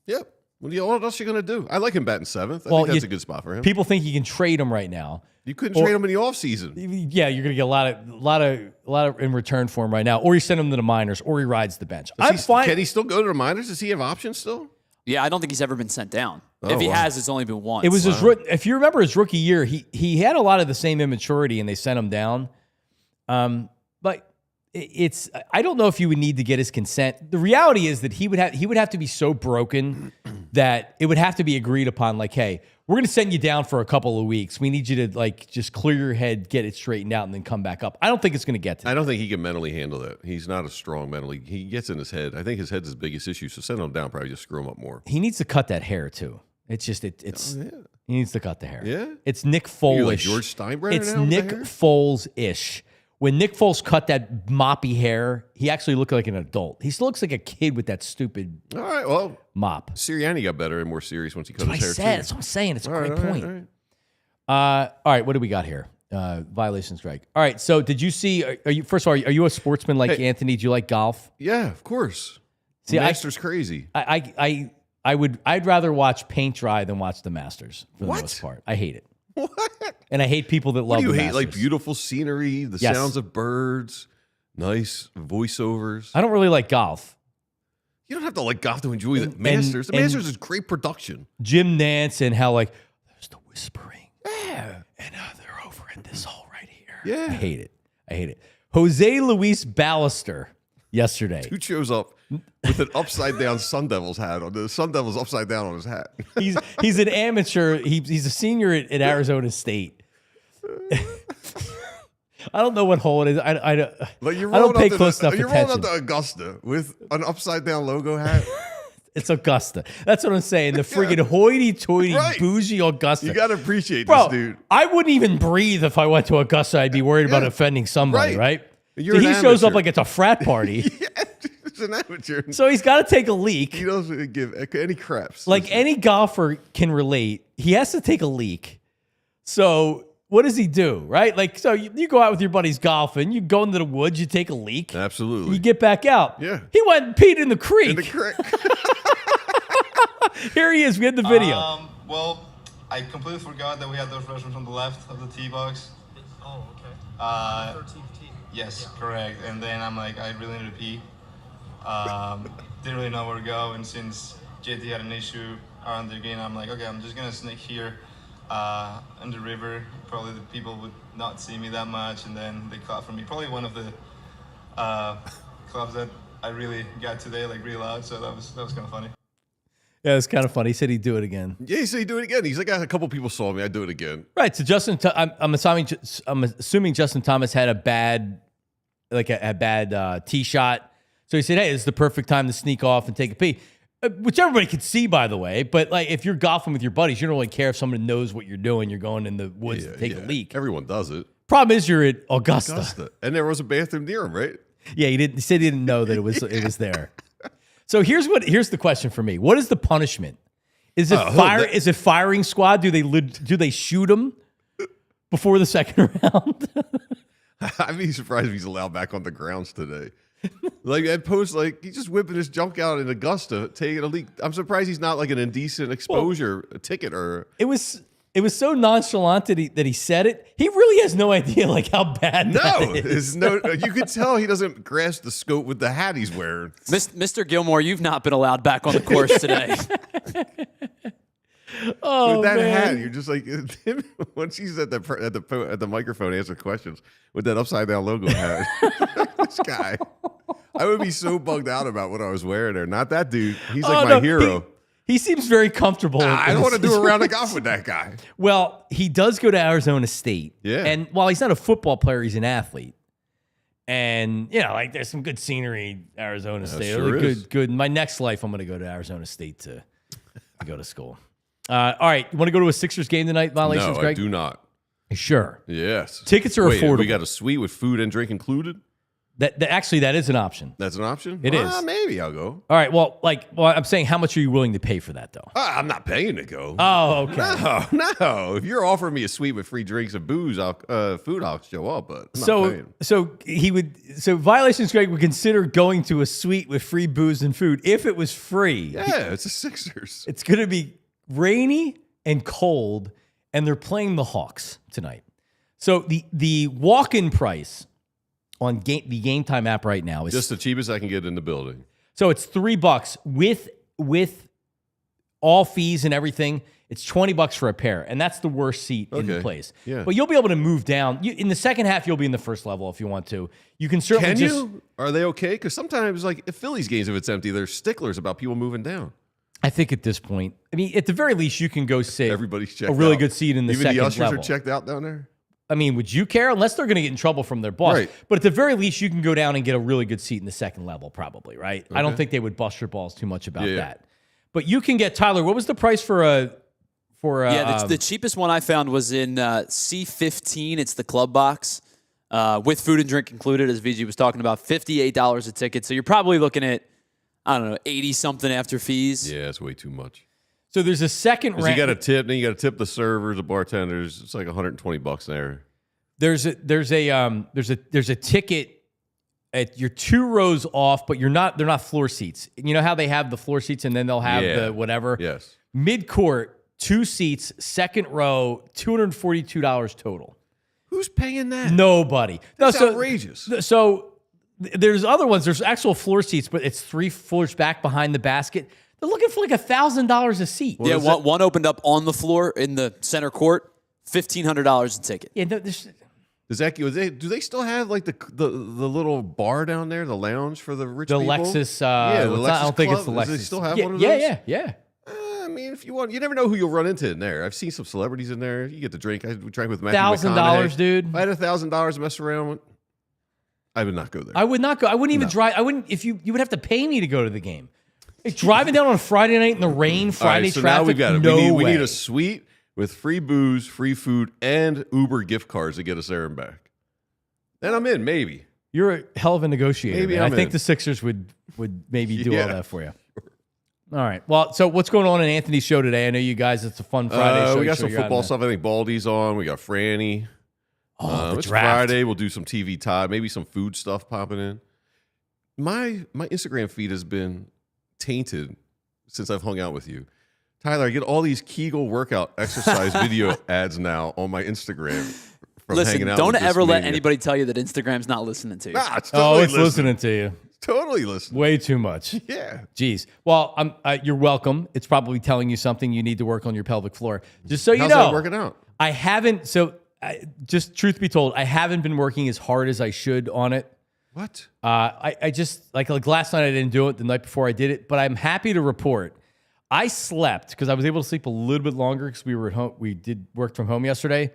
C: Yep. What else are you going to do? I like him batting 7th. I think that's a good spot for him.
A: People think you can trade him right now.
C: You couldn't trade him in the offseason.
A: Yeah, you're going to get a lot of in return for him right now, or you send him to the minors, or he rides the bench. I'm fine.
C: Can he still go to the minors? Does he have options still?
B: yeah, I don't think he's ever been sent down. If he has, it's only been once.
A: It was if you remember his rookie year, he had a lot of the same immaturity, and they sent him down. But I don't know if you would need to get his consent. The reality is that he would have to be so broken that it would have to be agreed upon. Like, hey, we're going to send you down for a couple of weeks. We need you to like just clear your head, get it straightened out, and then come back up. I don't think it's going to get to that.
C: I don't think he can mentally handle that. He's not a strong mentally. He gets in his head. I think his head's his biggest issue. So sending him down probably just screw him up more.
A: He needs to cut that hair too. It's just it's.
C: Yeah.
A: He needs to cut the hair.
C: Yeah,
A: it's Nick Foles.
C: Like George Steinbrenner.
A: It's Nick Foles-ish. When Nick Foles cut that moppy hair, he actually looked like an adult. He still looks like a kid with that stupid
C: all right, well,
A: mop.
C: Sirianni got better and more serious once he cut his hair, too.
A: That's what I'm saying. It's a great point. All right, what do we got here? Violation strike. All right, so did you see, are you a sportsman like Anthony? Do you like golf?
C: Yeah, of course.
A: See,
C: Masters crazy.
A: I'd rather watch paint dry than watch the Masters for the most part. I hate it.
C: What?
A: And I hate people that love the Masters.
C: You hate like beautiful scenery, the sounds of birds, nice voiceovers.
A: I don't really like golf.
C: You don't have to like golf to enjoy the Masters. The Masters is great production.
A: Jim Nantz and how like there's the whispering. Yeah. And they're over at this hole right here.
C: Yeah.
A: I hate it. Jose Luis Ballester yesterday.
C: Who shows up with an upside down Sun Devils hat on? The Sun Devils upside down on his hat.
A: He's an amateur. He's a senior at Arizona State. I don't know what hole it is. I don't pay close enough attention.
C: You're rolling up to Augusta with an upside down logo hat.
A: It's Augusta. That's what I'm saying. The friggin' hoity-toity,
C: Right.
A: bougie Augusta.
C: You got to appreciate
A: Bro,
C: this, dude.
A: I wouldn't even breathe if I went to Augusta. I'd be worried about offending somebody, right?
C: You're
A: So
C: an
A: he shows up
C: amateur.
A: like it's a frat party.
C: It's an amateur.
A: So he's got to take a leak.
C: He doesn't give any craps.
A: Like any golfer can relate. He has to take a leak. So what does he do, right? Like, so you go out with your buddies golfing. You go into the woods. You take a leak.
C: Absolutely.
A: You get back out.
C: Yeah.
A: He went and peed in the creek.
C: In the creek.
A: Here he is. We had the video.
D: Well, I completely forgot that we had those restrooms on the left of the tee box.
E: Oh, okay. 13th tee.
D: Yes, correct. And then I'm like, I really need to pee. Didn't really know where to go. And since JT had an issue around the green, I'm like, okay, I'm just gonna sneak here in the river. Probably the people would not see me that much, and then they clap for me. Probably one of the clubs that I really got today, like really loud. So that was kind of funny.
A: Yeah, it's kind of funny. He said he'd do it again.
C: Yeah, he said he'd do it again. He's like, a couple people saw me. I'd do it again.
A: Right. So Justin, I'm assuming Justin Thomas had a bad tee shot. So he said, "Hey, this is the perfect time to sneak off and take a pee," which everybody could see, by the way. But like, if you're golfing with your buddies, you don't really care if someone knows what you're doing. You're going in the woods to take a leak.
C: Everyone does it.
A: Problem is, you're at Augusta.
C: And there was a bathroom near him, right?
A: Yeah, he said he didn't know that it was there. So here's the question for me. What is the punishment? Is it Is it firing squad? Do they shoot him before the second round?
C: I'd be surprised if he's allowed back on the grounds today. Like at post, like he's just whipping his junk out in Augusta, taking a leak. I'm surprised he's not like an indecent exposure ticket or.
A: It was so nonchalant that he said it. He really has no idea like how bad that is.
C: You could tell he doesn't grasp the scope with the hat he's wearing.
B: Mr. Gilmore, you've not been allowed back on the course today.
A: Oh,
C: with that
A: man.
C: hat, you're just like once he's at the microphone answering questions with that upside down logo hat. This guy, I would be so bugged out about what I was wearing there. Not that dude. He's like my hero.
A: He seems very comfortable.
C: I don't want to do a round of golf with that guy.
A: Well, he does go to Arizona State.
C: Yeah.
A: And while he's not a football player, he's an athlete. And, like there's some good scenery, Arizona State.
C: sure
A: Really
C: is.
A: good. In my next life, I'm going to go to Arizona State to go to school. All right. You want to go to a Sixers game tonight, Violations,
C: No,
A: Greg?
C: I do not.
A: Sure.
C: Yes.
A: Tickets are affordable.
C: We got a suite with food and drink included.
A: Actually, that is an option.
C: That's an option?
A: It is.
C: Maybe I'll go.
A: All right. Well, I'm saying how much are you willing to pay for that, though?
C: I'm not paying to go.
A: Oh, okay.
C: No. If you're offering me a suite with free drinks and booze, food, I'll show up. But I'm not paying.
A: So Violations Greg would consider going to a suite with free booze and food if it was free.
C: Yeah, it's the Sixers.
A: It's going to be rainy and cold, and they're playing the Hawks tonight. So the walk-in price on the Game Time app right now is
C: Just the cheapest I can get in the building.
A: So it's $3 with all fees and everything. It's $20 for a pair, and that's the worst seat in the place.
C: Yeah.
A: But you'll be able to move down. In the second half, you'll be in the first level if you want to. You can certainly
C: you? Are they okay? Because sometimes, like at Phillies games, if it's empty, they're sticklers about people moving down.
A: I think at this point, I mean, at the very least, you can go sit
C: Everybody's checked
A: a really
C: out.
A: good seat in the
C: Even
A: second
C: the ushers
A: level.
C: are checked out down there?
A: I mean, would you care? Unless they're going to get in trouble from their boss.
C: Right.
A: But at the very least, you can go down and get a really good seat in the second level, probably, right? I don't think they would bust your balls too much about that. But you can get, Tyler, what was the price for a...
B: the cheapest one I found was in C15. It's the club box with food and drink included, as VG was talking about. $58 a ticket. So you're probably looking at, I don't know, 80-something after fees.
C: Yeah, it's way too much.
A: So there's a second round.
C: You got to tip, then you got to tip the servers, the bartenders. It's like $120 there.
A: There's a ticket you're 2 rows off, but they're not floor seats. You know how they have the floor seats and then they'll have the whatever?
C: Yes.
A: Mid-court, 2 seats, second row, $242 total.
C: Who's paying that?
A: Nobody.
C: That's outrageous.
A: So there's other ones. There's actual floor seats, but it's 3 floors back behind the basket. They're looking for like $1,000 a seat.
B: Yeah, one opened up on the floor in the center court, $1,500 a ticket.
A: Yeah,
C: Do they still have like the little bar down there, the lounge for the rich
A: the
C: people?
A: Lexus.
C: Yeah, the Lexus
A: I don't think it's the
C: Club.
A: Lexus.
C: Do they still have
A: yeah,
C: one of those?
A: Yeah.
C: I mean, if you want, you never know who you'll run into in there. I've seen some celebrities in there. You get to drink. I drank with Matthew
A: $1,000,
C: McConaughey.
A: dude.
C: If I had $1,000 to mess around with, I would not go there.
A: I would not go. I wouldn't even drive. I wouldn't. If you would have to pay me to go to the game. Hey, driving down on a Friday night in the rain, Friday
C: so
A: traffic.
C: now we've got it.
A: No
C: We
A: way.
C: need a suite with free booze, free food, and Uber gift cards to get us there and back. Then I'm in, maybe.
A: You're a hell of a negotiator.
C: Maybe
A: man.
C: I'm
A: I think
C: in.
A: the Sixers would maybe do all
C: Yeah.
A: that for you. All right. Well, so what's going on in Anthony's show today? I know you guys, it's a fun Friday show.
C: We got some football stuff. I think Baldy's on. We got Franny.
A: Oh, the
C: it's
A: draft.
C: Friday. We'll do some TV time. Maybe some food stuff popping in. My Instagram feed has been tainted since I've hung out with you. Tyler, I get all these Kegel workout exercise video ads now on my Instagram from
B: Listen,
C: hanging out
B: don't
C: with this
B: ever let
C: mania.
B: anybody tell you that Instagram's not listening to you.
C: Nah, it's
A: Oh,
C: totally
A: it's listening to you.
C: Totally listening.
A: Way too much.
C: Yeah.
A: Jeez. Well, you're welcome. It's probably telling you something you need to work on your pelvic floor. Just so you
C: How's
A: know.
C: that working out?
A: I haven't. So, just truth be told, I haven't been working as hard as I should on it.
C: What?
A: I just like last night I didn't do it. The night before I did it, but I'm happy to report I slept because I was able to sleep a little bit longer because we were at home. We did work from home yesterday.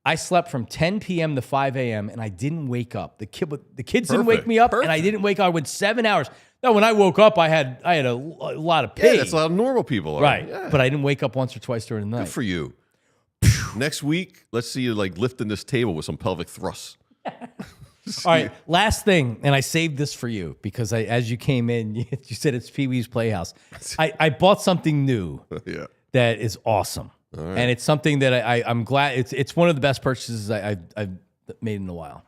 A: I slept from 10 p.m. to 5 a.m. and I didn't wake up. The kids didn't wake me up, and I didn't wake up. I went 7 hours. Now, when I woke up, I had a lot of pee.
C: Yeah, that's how normal people are.
A: Right,
C: Yeah.
A: but I didn't wake up once or twice during the night.
C: Good for you. Next week, let's see you like lifting this table with some pelvic thrusts.
A: All right, last thing, and I saved this for you because as you came in, you said it's Pee-wee's Playhouse. I bought something new
C: Yeah.
A: that is awesome, and it's something that I'm glad. It's one of the best purchases I've made in a while.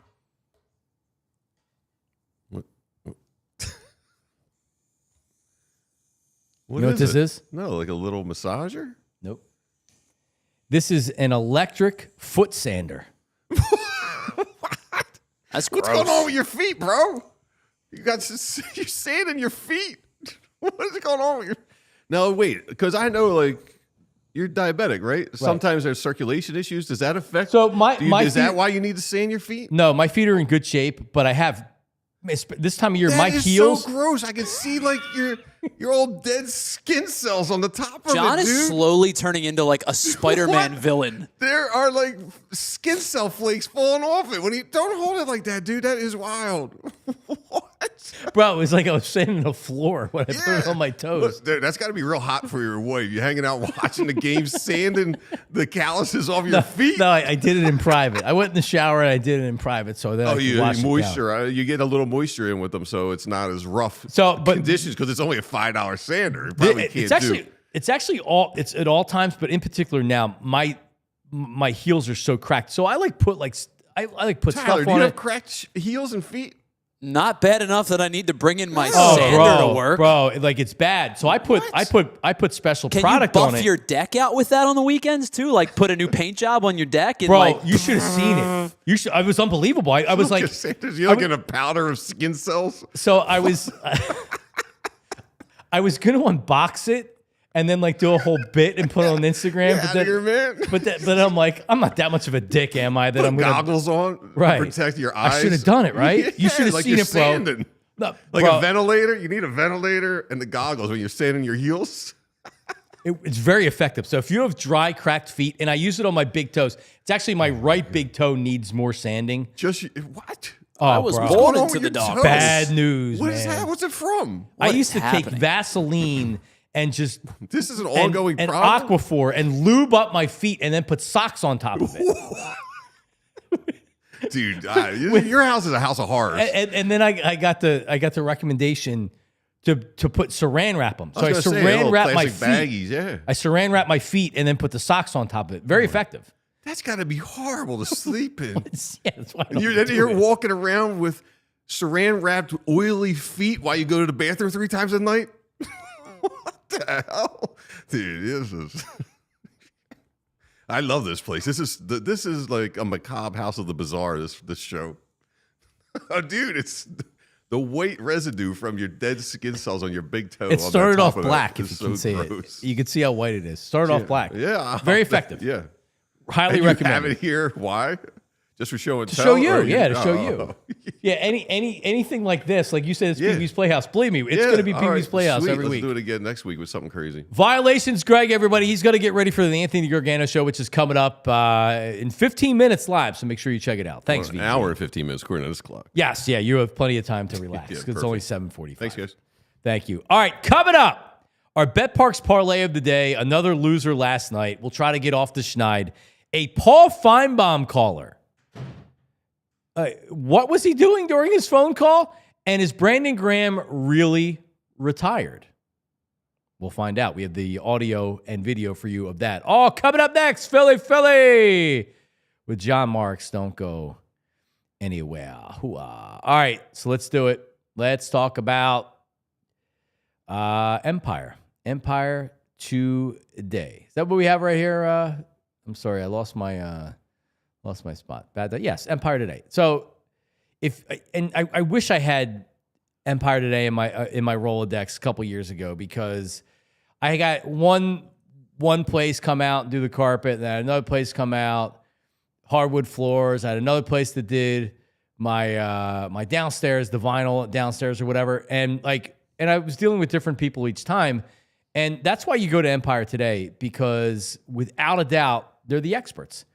C: What
A: You know what this is?
C: No, like a little massager?
A: Nope. This is an electric foot sander.
B: That's
C: What's
B: gross.
C: going on with your feet, bro? You're sanding your feet. What is going on with your... No, wait, because I know, like, you're diabetic, right? Sometimes there's circulation issues. Does that affect...
A: So
C: is that why you need to sand your feet?
A: No, my feet are in good shape, but I have this time of year my
C: That is
A: heels.
C: so gross. I can see, like, your old dead skin cells on the top of
B: John
C: it, dude.
B: is slowly turning into like a Spider-Man
C: What?
B: villain.
C: There are like skin cell flakes falling off it. When you don't hold it like that, dude, that is wild. What?
A: Bro, it was like I was sanding the floor when I put it on my toes.
C: Look, dude, that's got to be real hot for your wife. You hanging out watching the game, sanding the calluses off your feet.
A: No, I did it in private. I went in the shower and I did it in private. So then I could
C: you
A: wash it down.
C: moisture. You get a little moisture in with them, so it's not as rough.
A: So, but
C: conditions because it's only a $5 sander. You probably can't
A: it's actually it's at all times, but in particular now, my heels are so cracked. So I like put put
C: Tyler,
A: stuff
C: do
A: on
C: you
A: it.
C: have cracked heels and feet?
B: Not bad enough that I need to bring in my
A: Oh,
B: sander to work.
A: bro, like it's bad. So I put special
B: Can
A: product
B: you
A: on
B: buff
A: it.
B: your deck out with that on the weekends too? Like put a new paint job on your deck and
A: Bro,
B: like
A: you should have seen it. You should. I was unbelievable. I was like,
C: You're like in a powder of skin cells.
A: so I was, I was gonna unbox it and then like do a whole bit and put it on Instagram.
C: Get outta here, man.
A: But I'm like, I'm not that much of a dick, am I? That
C: Put
A: I'm gonna
C: goggles on,
A: Right.
C: protect your eyes.
A: I should have done it, right? You should have
C: like
A: seen
C: you're
A: it, bro.
C: sanding.
A: No,
C: Like
A: bro,
C: a ventilator. You need a ventilator and the goggles when you're sanding your heels.
A: it's very effective. So if you have dry, cracked feet, and I use it on my big toes, it's actually my right big toe needs more sanding.
C: Just what?
A: Oh,
B: I was
A: bro.
B: born
C: going on
B: into
C: with
B: the
C: your
B: dog.
C: toes?
A: Bad news,
C: What
A: man.
C: is that? What's it from?
A: I
B: What
A: used
B: is
A: to take
B: happening?
A: Vaseline and just
C: This is an
A: and,
C: ongoing
A: and
C: problem.
A: Aquaphor and lube up my feet and then put socks on top of it.
C: Dude, your house is a house of horrors.
A: and then I got the recommendation to put saran wrap them. So I
C: was gonna say,
A: saran
C: little
A: wrap my
C: plastic
A: feet.
C: baggies, yeah.
A: I saran wrap my feet and then put the socks on top of it. Very effective.
C: That's got to be horrible to sleep in.
A: Yeah, that's why I don't
C: You're
A: do it.
C: walking around with saran wrapped oily feet while you go to the bathroom 3 times a night. What the hell, dude? This is. I love this place. This is like a macabre house of the bizarre. This show. Oh, dude, it's the white residue from your dead skin cells on your big toe.
A: It
C: on
A: started
C: the top
A: off
C: of that
A: black, if
C: is
A: you can
C: so
A: see
C: gross.
A: it. You can see how white it is. Started off black.
C: Yeah,
A: Very effective.
C: Yeah,
A: Highly
C: and you
A: recommend
C: have
A: it.
C: it here. Why? Just for show and
A: To
C: tell?
A: show you,
C: or
A: yeah, to show
C: oh.
A: you. Yeah, anything like this, like you said, it's
C: Yeah.
A: Pee-wee's Playhouse. Believe me, it's
C: Yeah,
A: going to be
C: all
A: Pee-wee's
C: right,
A: Playhouse
C: sweet.
A: every
C: Let's
A: week.
C: do it again next week with something crazy.
A: Violations, Greg, everybody. He's going to get ready for the Anthony Gargano show, which is coming up in 15 minutes live. So make sure you check it out. Thanks,
C: An
A: VJ.
C: hour and 15 minutes according to this clock.
A: Yes, yeah, you have plenty of time to relax
C: Yeah,
A: because it's only
C: perfect.
A: 7:45.
C: Thanks, guys.
A: Thank you. All right, coming up, our BetParx Parlay of the day, another loser last night. We'll try to get off the schneid. A Paul Feinbaum caller. What was he doing during his phone call? And is Brandon Graham really retired? We'll find out. We have the audio and video for you of that. All coming up next, Philly with John Marks. Don't go anywhere. Hoo-ah. All right, so let's do it. Let's talk about Empire today. Is that what we have right here? I'm sorry, I lost my spot. Bad day. Yes, Empire today. So I wish I had Empire today in my Rolodex a couple years ago, because I got one place come out and do the carpet, and then another place come out hardwood floors. I had another place that did my downstairs, the vinyl downstairs or whatever, and I was dealing with different people each time. And that's why you go to Empire today, because without a doubt, they're the experts.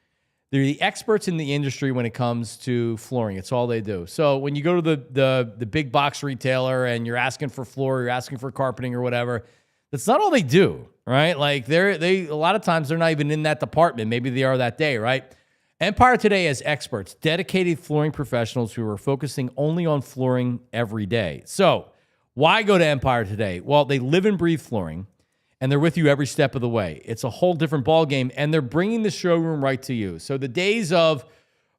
A: They're the experts in the industry when it comes to flooring. It's all they do. So when you go to the big box retailer and you're asking for floor, you're asking for carpeting or whatever, that's not all they do, right? Like they a lot of times they're not even in that department. Maybe they are that day, right? Empire today has experts, dedicated flooring professionals who are focusing only on flooring every day. So why go to Empire today? Well, they live and breathe flooring, and they're with you every step of the way. It's a whole different ballgame, and they're bringing the showroom right to you. So the days of,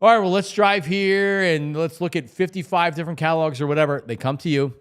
A: all right, well, let's drive here and let's look at 55 different catalogs or whatever, they come to you.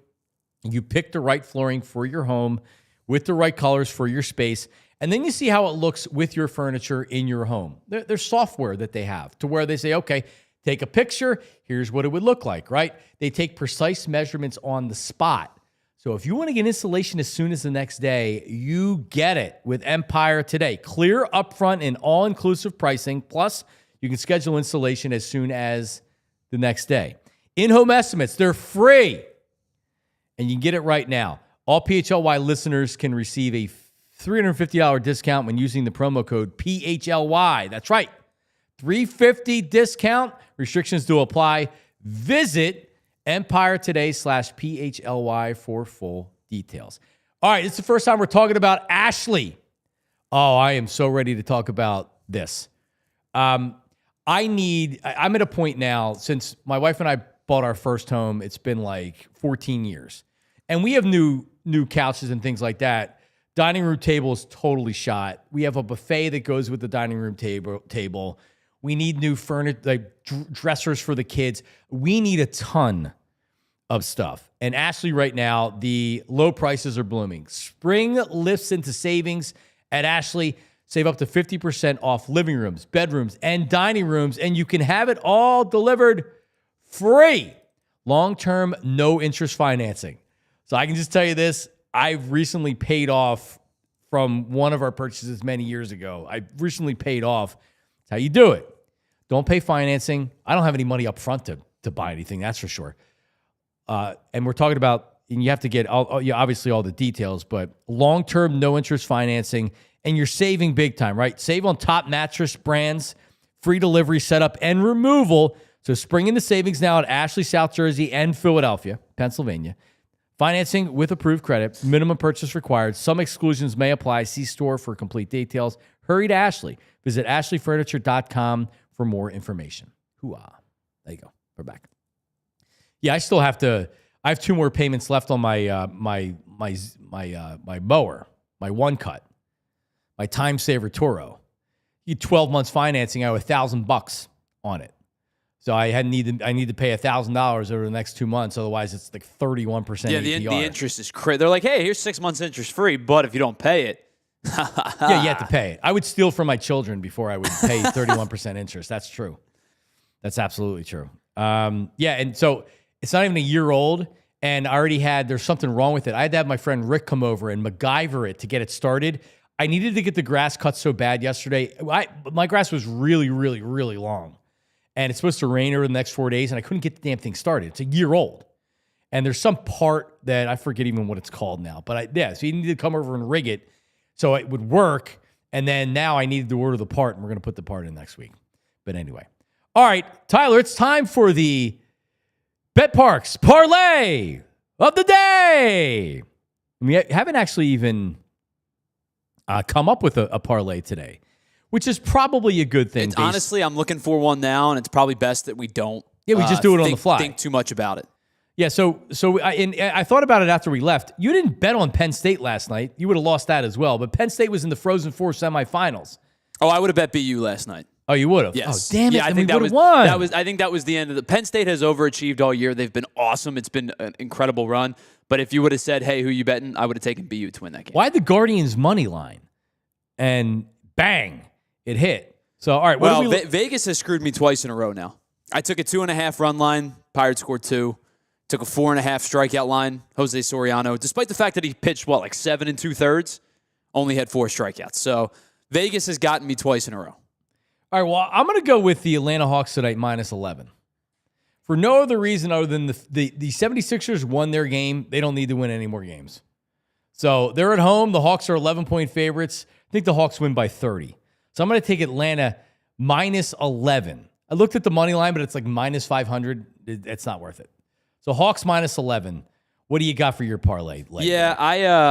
A: You pick the right flooring for your home with the right colors for your space, and then you see how it looks with your furniture in your home. There's software that they have to where they say, okay, take a picture, here's what it would look like, right? They take precise measurements on the spot. So if you want to get installation as soon as the next day, you get it with Empire today. Clear, upfront, and all-inclusive pricing. Plus, you can schedule installation as soon as the next day. In-home estimates, they're free. And you can get it right now. All PHLY listeners can receive a $350 discount when using the promo code PHLY. That's right. $350 discount. Restrictions do apply. Visit Empire today /PHLY for full details. All right, it's the first time we're talking about Ashley. Oh, I am so ready to talk about this. I'm at a point now, since my wife and I bought our first home, it's been like 14 years. And we have new couches and things like that. Dining room table is totally shot. We have a buffet that goes with the dining room table. We need new furniture, like dressers for the kids. We need a ton of stuff. And Ashley, right now, the low prices are blooming. Spring lifts into savings at Ashley. Save up to 50% off living rooms, bedrooms, and dining rooms, and you can have it all delivered free. Long-term, no-interest financing. So I can just tell you this. I've recently paid off from one of our purchases many years ago. I recently paid off. That's how you do it. Don't pay financing. I don't have any money up front to buy anything, that's for sure. And we're talking about, and you have to get obviously all the details, but long-term, no-interest financing, and you're saving big time, right? Save on top mattress brands, free delivery, setup, and removal. So spring into savings now at Ashley, South Jersey, and Philadelphia, Pennsylvania. Financing with approved credit. Minimum purchase required. Some exclusions may apply. See store for complete details. Hurry to Ashley. Visit ashleyfurniture.com for more information. Hoo-ah. There you go. We're back. Yeah, I have 2 more payments left on my mower, my one cut, my Time Saver Toro. You 12 months financing, I owe $1,000 on it. So I need to pay $1,000 over the next 2 months. Otherwise, it's like 31% APR.
B: The interest is crazy. They're like, hey, here's 6 months interest free, but if you don't pay it,
A: yeah, you have to pay it. I would steal from my children before I would pay 31% interest. That's true. That's absolutely true. Yeah, and so it's not even a year old, and I already there's something wrong with it. I had to have my friend Rick come over and MacGyver it to get it started. I needed to get the grass cut so bad yesterday. My grass was really, really, really long. And it's supposed to rain over the next 4 days, and I couldn't get the damn thing started. It's a year old. And there's some part that I forget even what it's called now. But so you need to come over and rig it so it would work. And then now I needed to order the part, and we're going to put the part in next week. But anyway. All right, Tyler, it's time for the BetParx Parlay of the day. We haven't actually even come up with a parlay today, which is probably a good thing.
B: Honestly, I'm looking for one now, and it's probably best that we don't.
A: Yeah, we just do it on the fly.
B: Think too much about it.
A: Yeah, so I thought about it after we left. You didn't bet on Penn State last night. You would have lost that as well. But Penn State was in the Frozen Four semifinals.
B: Oh, I would have bet BU last night.
A: Oh, you would have?
B: Yes.
A: Oh, damn it.
B: Yeah, I think
A: that was won.
B: I think that was the end of the Penn State has overachieved all year. They've been awesome. It's been an incredible run. But if you would have said, hey, who you betting? I would have taken BU to win that game.
A: Why the Guardians money line? And bang, it hit. So, all right.
B: Well, Vegas has screwed me twice in a row now. I took a 2.5 run line. Pirates scored 2. Took a 4.5 strikeout line. Jose Soriano, despite the fact that he pitched, like 7 2/3, only had 4 strikeouts. So Vegas has gotten me twice in a row.
A: All right, well, I'm going to go with the Atlanta Hawks tonight -11. For no other reason other than the 76ers won their game. They don't need to win any more games. So they're at home. The Hawks are 11-point favorites. I think the Hawks win by 30. So I'm going to take Atlanta -11. I looked at the money line, but it's like -500. It's not worth it. So Hawks -11. What do you got for your parlay?
B: Yeah,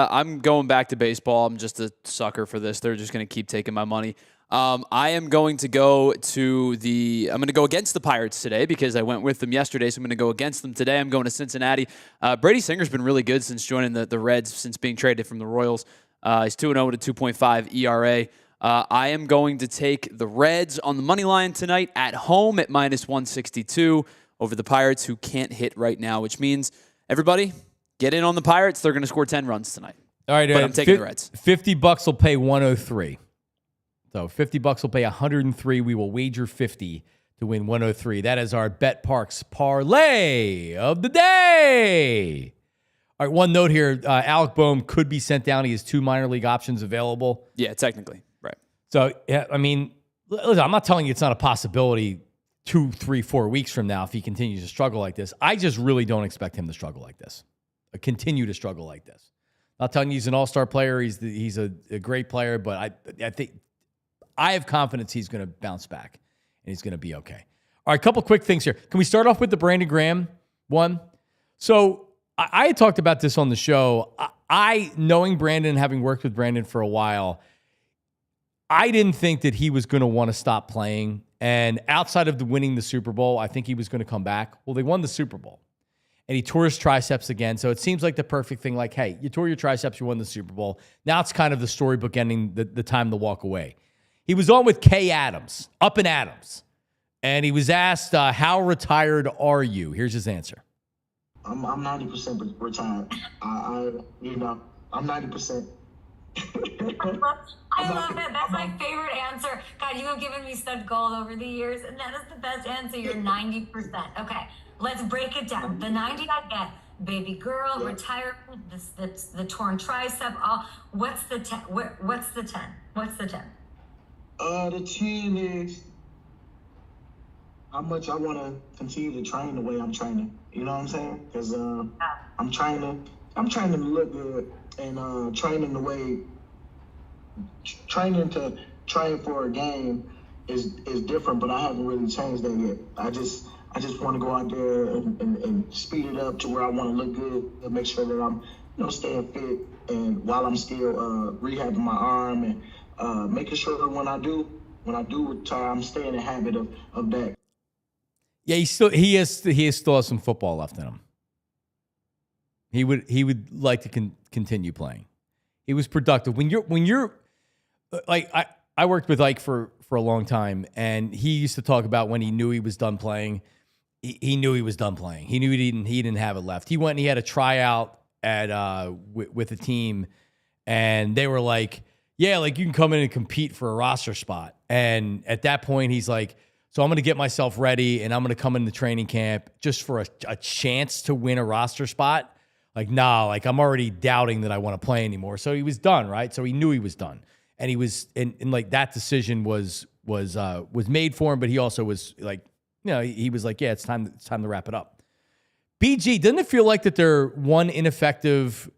B: I'm going back to baseball. I'm just a sucker for this. They're just going to keep taking my money. I am going to go against the Pirates today because I went with them yesterday, so I'm going to go against them today. I'm going to Cincinnati. Brady Singer's been really good since joining the Reds, since being traded from the Royals. He's 2-0 with a 2.5 ERA. I am going to take the Reds on the money line tonight at home at -162 over the Pirates, who can't hit right now, which means everybody get in on the Pirates. They're going to score 10 runs tonight.
A: All right,
B: but I'm taking the Reds.
A: $50 will pay 103. So $50 will pay 103. We will wager 50 to win 103. That is our BetParx Parlay of the day. All right, one note here. Alec Bohm could be sent down. He has 2 minor league options available.
B: Yeah, technically. Right.
A: So, yeah, I mean, listen, I'm not telling you it's not a possibility 2, 3, 4 weeks from now if he continues to struggle like this. I just really don't expect him to struggle like this. Continue to struggle like this. Not telling you he's an all-star player. He's a great player, but I think I have confidence he's going to bounce back and he's going to be okay. All right, a couple quick things here. Can we start off with the Brandon Graham one? So I had talked about this on the show. I knowing Brandon, having worked with Brandon for a while, I didn't think that he was going to want to stop playing. And outside of winning the Super Bowl, I think he was going to come back. Well, they won the Super Bowl. And he tore his triceps again. So it seems like the perfect thing. Like, hey, you tore your triceps, you won the Super Bowl. Now it's kind of the storybook ending, the time to walk away. He was on with Kay Adams, Up and Adams. And he was asked, how retired are you? Here's his answer.
F: I'm 90% retired. I'm 90%.
G: I love it. That's my favorite answer. God, you have given me stud gold over the years, and that is the best answer. You're 90%. Okay, let's break it down. The 90 I get. Baby girl, retirement, the torn tricep. What's the 10? What's the 10? What's the 10?
F: The 10 is how much I want to continue to train the way I'm training. You know what I'm saying? Because I'm trying to look good and training the way training to train for a game is different, but I haven't really changed that yet. I just want to go out there and speed it up to where I want to look good and make sure that I'm staying fit and while I'm still rehabbing my arm and making sure that when I do retire, I'm staying in the habit of that.
A: Yeah, he still has some football left in him. He would like to continue playing. He was productive. When you're like I worked with Ike for a long time, and he used to talk about when he knew he was done playing. He knew he was done playing. He knew he didn't have it left. He went and he had a tryout at with a team, and they were like, yeah, like you can come in and compete for a roster spot. And at that point, he's like, so I'm going to get myself ready, and I'm going to come into training camp just for a chance to win a roster spot. Like, nah, like I'm already doubting that I want to play anymore. So he was done, right? So he knew he was done, and he was, and like that decision was made for him. But he also was like, he was like, yeah, it's time to wrap it up. BG, doesn't it feel like that they're one ineffective?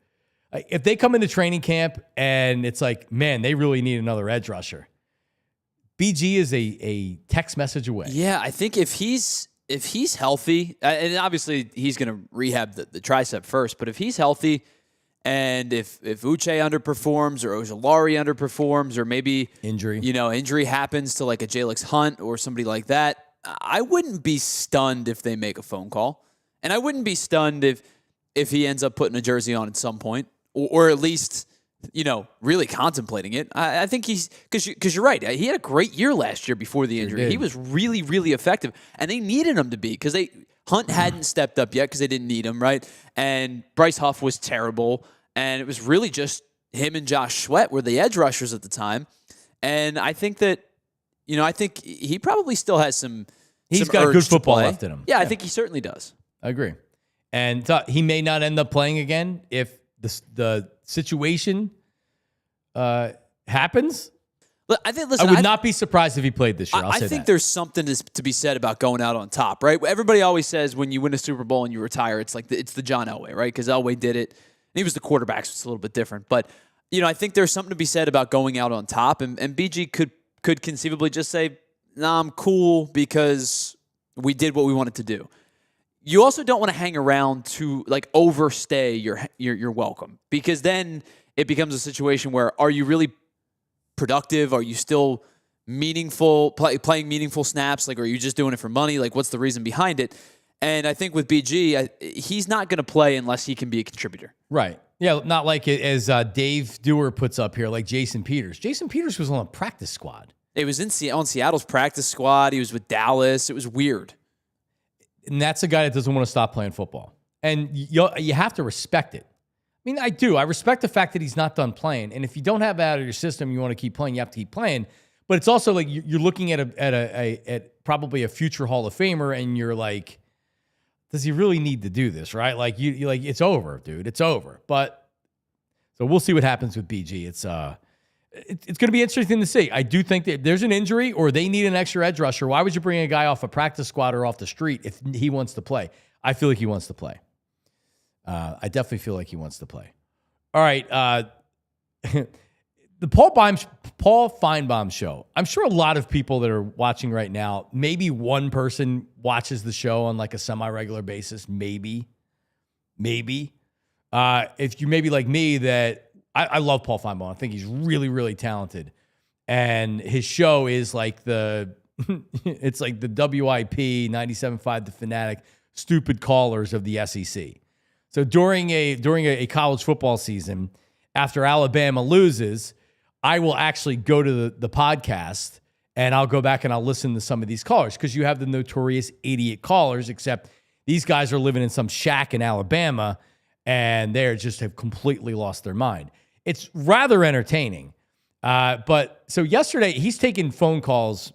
A: If they come into training camp and it's like, man, they really need another edge rusher. BG is a text message away.
B: Yeah, I think if he's healthy, and obviously he's going to rehab the tricep first, but if he's healthy And if Uche underperforms or Ojulari underperforms or maybe injury happens to like a Jalix Hunt or somebody like that, I wouldn't be stunned if they make a phone call. And I wouldn't be stunned if he ends up putting a jersey on at some point or at least, really contemplating it. I think because you're right. He had a great year last year before the injury. He was really, really effective. And they needed him to be because Hunt hadn't stepped up yet because they didn't need him, right? And Bryce Huff was terrible. And it was really just him and Josh Sweat were the edge rushers at the time. And I think that, I think he probably still has some
A: He's got good football left in him.
B: Yeah, I think he certainly does.
A: I agree. And he may not end up playing again if the situation happens.
B: I
A: would not be surprised if he played this year.
B: I think there's something to be said about going out on top, right? Everybody always says when you win a Super Bowl and you retire, it's like it's the John Elway, right? Because Elway did it. And he was the quarterback, so it's a little bit different. But I think there's something to be said about going out on top, and BG could conceivably just say, "Nah, I'm cool because we did what we wanted to do." You also don't want to hang around to like overstay your welcome, because then it becomes a situation where are you really productive? Are you still meaningful, playing meaningful snaps? Like, are you just doing it for money? Like, what's the reason behind it? And I think with BG, he's not going to play unless he can be a contributor.
A: Right. Yeah, not like as Dave Dewar puts up here, like Jason Peters. Jason Peters was on a practice squad.
B: It was on Seattle's practice squad. He was with Dallas. It was weird.
A: And that's a guy that doesn't want to stop playing football. And you have to respect it. I mean, I do. I respect the fact that he's not done playing. And if you don't have that out of your system, you want to keep playing, you have to keep playing. But it's also like you're looking at probably a future Hall of Famer, and you're like, does he really need to do this, right? Like you like it's over, dude. It's over. But so we'll see what happens with BG. It's going to be interesting to see. I do think that there's an injury or they need an extra edge rusher. Why would you bring a guy off a practice squad or off the street if he wants to play? I feel like he wants to play. I definitely feel like he wants to play. All right. The Paul Feinbaum show. I'm sure a lot of people that are watching right now, maybe one person watches the show on like a semi-regular basis. Maybe. If you maybe like me, that I love Paul Feinbaum. I think he's really, really talented. And his show is like it's like the WIP 97.5 The Fanatic stupid callers of the SEC. So during a college football season, after Alabama loses, I will actually go to the podcast and I'll go back and I'll listen to some of these callers, because you have the notorious idiot callers, except these guys are living in some shack in Alabama and they just have completely lost their mind. It's rather entertaining. But so yesterday he's taking phone calls.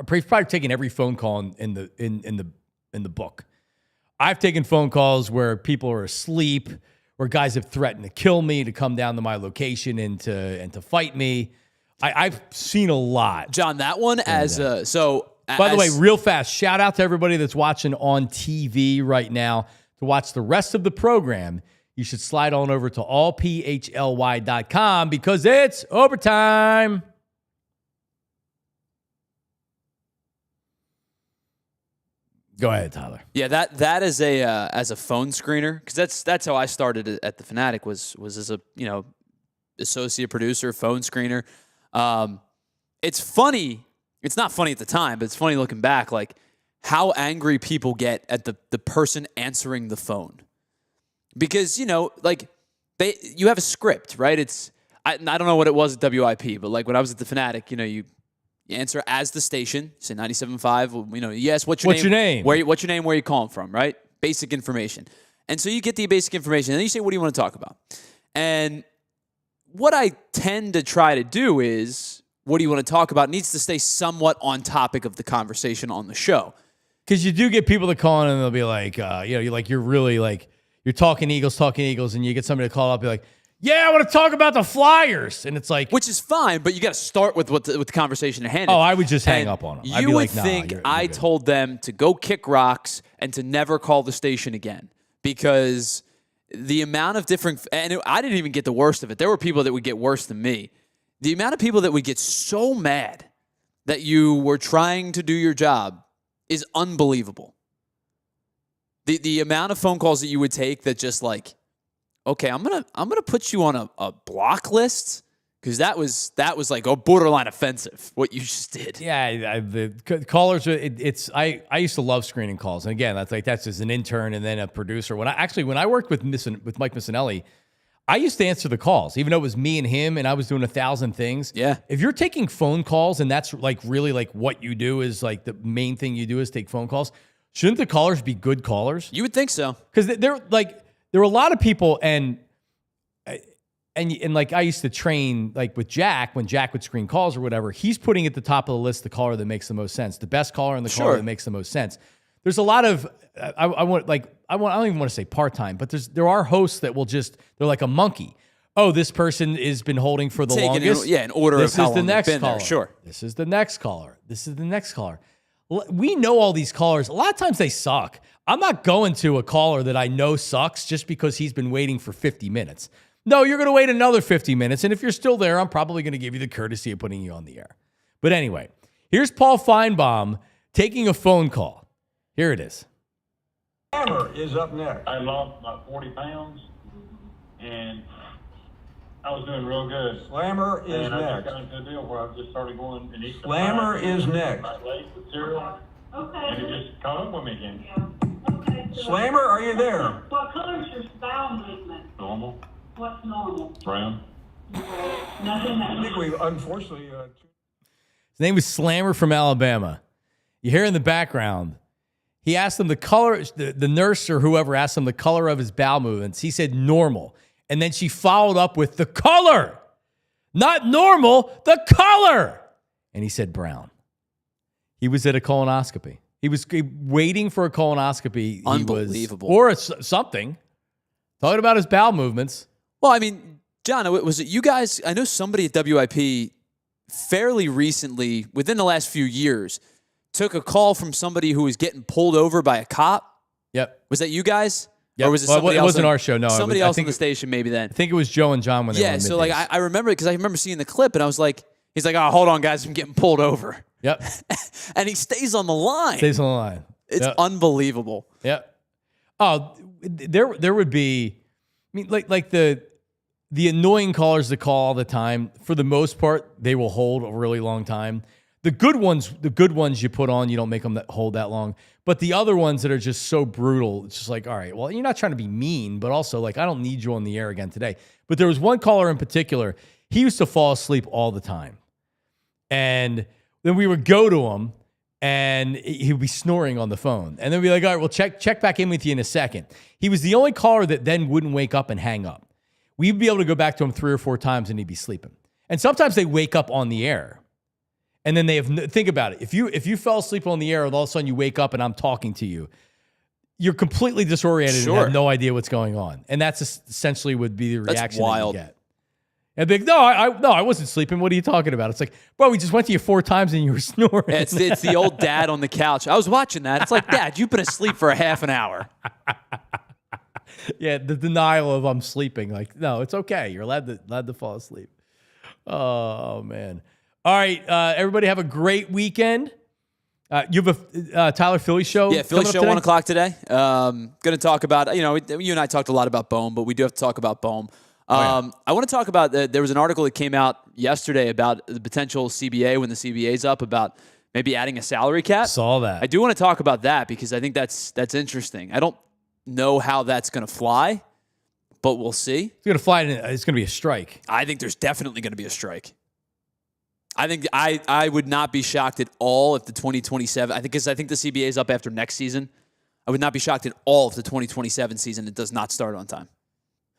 A: He's probably taking every phone call in the book. I've taken phone calls where people are asleep, where guys have threatened to kill me, to come down to my location and to fight me. I've seen a lot.
B: John, that one By
A: the way, real fast, shout out to everybody that's watching on TV right now. To watch the rest of the program, you should slide on over to allphly.com because it's overtime. Go ahead, Tyler.
B: Yeah, that is as a phone screener, because that's how I started at the Fanatic was as a associate producer, phone screener. It's funny. It's not funny at the time, but it's funny looking back, like how angry people get at the person answering the phone, because you have a script, right? I don't know what it was at WIP, but like when I was at the Fanatic, you answer as the station, say 97.5, yes, what's your name? What's your name? Where are you calling from, right? Basic information. And so you get the basic information, and then you say, what do you want to talk about? And what I tend to try to do is, what do you want to talk about needs to stay somewhat on topic of the conversation on the show.
A: Because you do get people that call in and they'll be like, you're really like, you're talking Eagles, and you get somebody to call up and be like, yeah, I want to talk about the Flyers. And it's like...
B: Which is fine, but you got to start with the conversation at hand.
A: Oh, I would just hang up on them.
B: You would think I told them to go kick rocks and to never call the station again. Because the amount of different... And I didn't even get the worst of it. There were people that would get worse than me. The amount of people that would get so mad that you were trying to do your job is unbelievable. The amount of phone calls that you would take that just like... okay, I'm gonna put you on a block list because that was like a borderline offensive what you just did.
A: Yeah, the callers. I used to love screening calls, and again, that's as an intern and then a producer. When I worked with Mike Missinelli, I used to answer the calls, even though it was me and him, and I was doing 1,000 things.
B: Yeah.
A: If you're taking phone calls, and that's like really like what you do is like the main thing you do is take phone calls. Shouldn't the callers be good callers?
B: You would think so,
A: because there are a lot of people, and like I used to train like with Jack when Jack would screen calls or whatever. He's putting at the top of the list the caller that makes the most sense, the best caller and the caller that makes the most sense. There's a lot of I don't even want to say part-time, but there are hosts that will they're like a monkey. Oh, this person has been holding for the longest.
B: In order of how long they've been
A: caller.
B: there. Sure.
A: This is the next caller. This is the next caller. We know all these callers. A lot of times they suck. I'm not going to a caller that I know sucks just because he's been waiting for 50 minutes. No, you're going to wait another 50 minutes, and if you're still there, I'm probably going to give you the courtesy of putting you on the air. But anyway, here's Paul Feinbaum taking a phone call. Here it is.
H: Slammer is up next.
I: I lost about 40 pounds, and I was doing real good.
H: Slammer is
I: and I just
H: next.
I: got into a deal where I just started going and eating.
H: Slammer is next.
I: My late with cereal, and it just caught up with me again.
J: Okay. So
H: Slammer, are you there?
J: what color is your bowel movement?
I: Normal,
J: What's normal?
I: brown.
J: Nothing
H: I
J: that
H: think we unfortunately.
A: His name is Slammer from Alabama. You hear in the background, he asked him the color, the nurse or whoever asked him the color of his bowel movements. He said normal. And then she followed up with the color. Not normal, the color. And he said brown. He was at a colonoscopy. He was waiting for a colonoscopy.
B: Unbelievable.
A: Or something. Talking about his bowel movements.
B: Well, I mean, John, was it you guys? I know somebody at WIP fairly recently, within the last few years, took a call from somebody who was getting pulled over by a cop.
A: Yep.
B: Was that you guys?
A: Yep.
B: Or was it somebody else?
A: It wasn't our show, no.
B: Somebody else on the station maybe then.
A: I think it was Joe and John when they were in
B: so like I remember it because I remember seeing the clip and I was like, he's like, oh, hold on, guys, I'm getting pulled over.
A: Yep.
B: And he stays on the line.
A: Stays on the line.
B: It's unbelievable.
A: Yep. Oh, there would be, I mean, like the annoying callers that call all the time, for the most part, they will hold a really long time. The good ones you put on, you don't make them hold that long. But the other ones that are just so brutal, it's just like, all right, well, you're not trying to be mean, but also like, I don't need you on the air again today. But there was one caller in particular, he used to fall asleep all the time. And then we would go to him and he would be snoring on the phone. And then we'd be like, all right, we'll check back in with you in a second. He was the only caller that then wouldn't wake up and hang up. We'd be able to go back to him 3 or 4 times and he'd be sleeping. And sometimes they wake up on the air. And then think about it. If you fell asleep on the air and all of a sudden you wake up and I'm talking to you, you're completely disoriented and have no idea what's going on. And that's essentially would be the reaction that you get. And be like, no, I wasn't sleeping. What are you talking about? It's like, bro, we just went to you 4 times and you were snoring.
B: It's the old dad on the couch. I was watching that. It's like, Dad, you've been asleep for a half an hour.
A: Yeah, the denial of I'm sleeping. Like, no, it's okay. You're allowed to fall asleep. Oh, man. All right, everybody have a great weekend. You have a Tyler Philly show?
B: Yeah, Philly show, 1 o'clock today. Going to talk about, you and I talked a lot about Bohm, but we do have to talk about Bohm. I want to talk about, there was an article that came out yesterday about the potential CBA when the CBA's up, about maybe adding a salary cap.
A: Saw that.
B: I do want to talk about that because I think that's interesting. I don't know how that's going to fly, but we'll see.
A: It's going to fly. It's going to be a strike.
B: I think there's definitely going to be a strike. I think I would not be shocked at all if the 2027, I think the CBA is up after next season. I would not be shocked at all if the 2027 season, it does not start on time.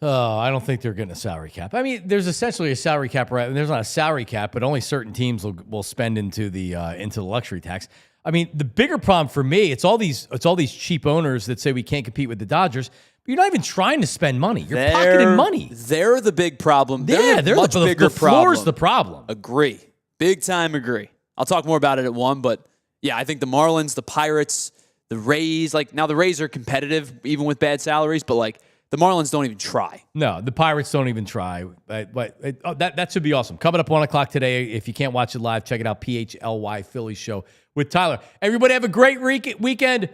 A: Oh, I don't think they're getting a salary cap. I mean, there's essentially a salary cap, right? There's not a salary cap, but only certain teams will spend into the luxury tax. I mean, the bigger problem for me, it's all these cheap owners that say we can't compete with the Dodgers. But you're not even trying to spend money. You're pocketing money.
B: They're the big problem.
A: They're the much bigger problem. The floor's the problem.
B: Agree. Big time agree. I'll talk more about it at 1, but yeah, I think the Marlins, the Pirates, the Rays, now the Rays are competitive even with bad salaries, but the Marlins don't even try.
A: No, the Pirates don't even try. But that should be awesome. Coming up 1 o'clock today. If you can't watch it live, check it out. PHLY Philly Show with Tyler. Everybody have a great weekend.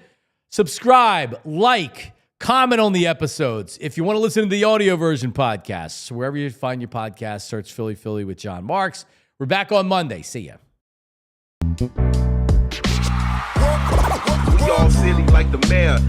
A: Subscribe, like, Comment on the episodes. If you want to listen to the audio version podcasts, wherever you find your podcast, search Philly Philly with John Marks. We're back on Monday. See ya.
K: We all silly like the mayor.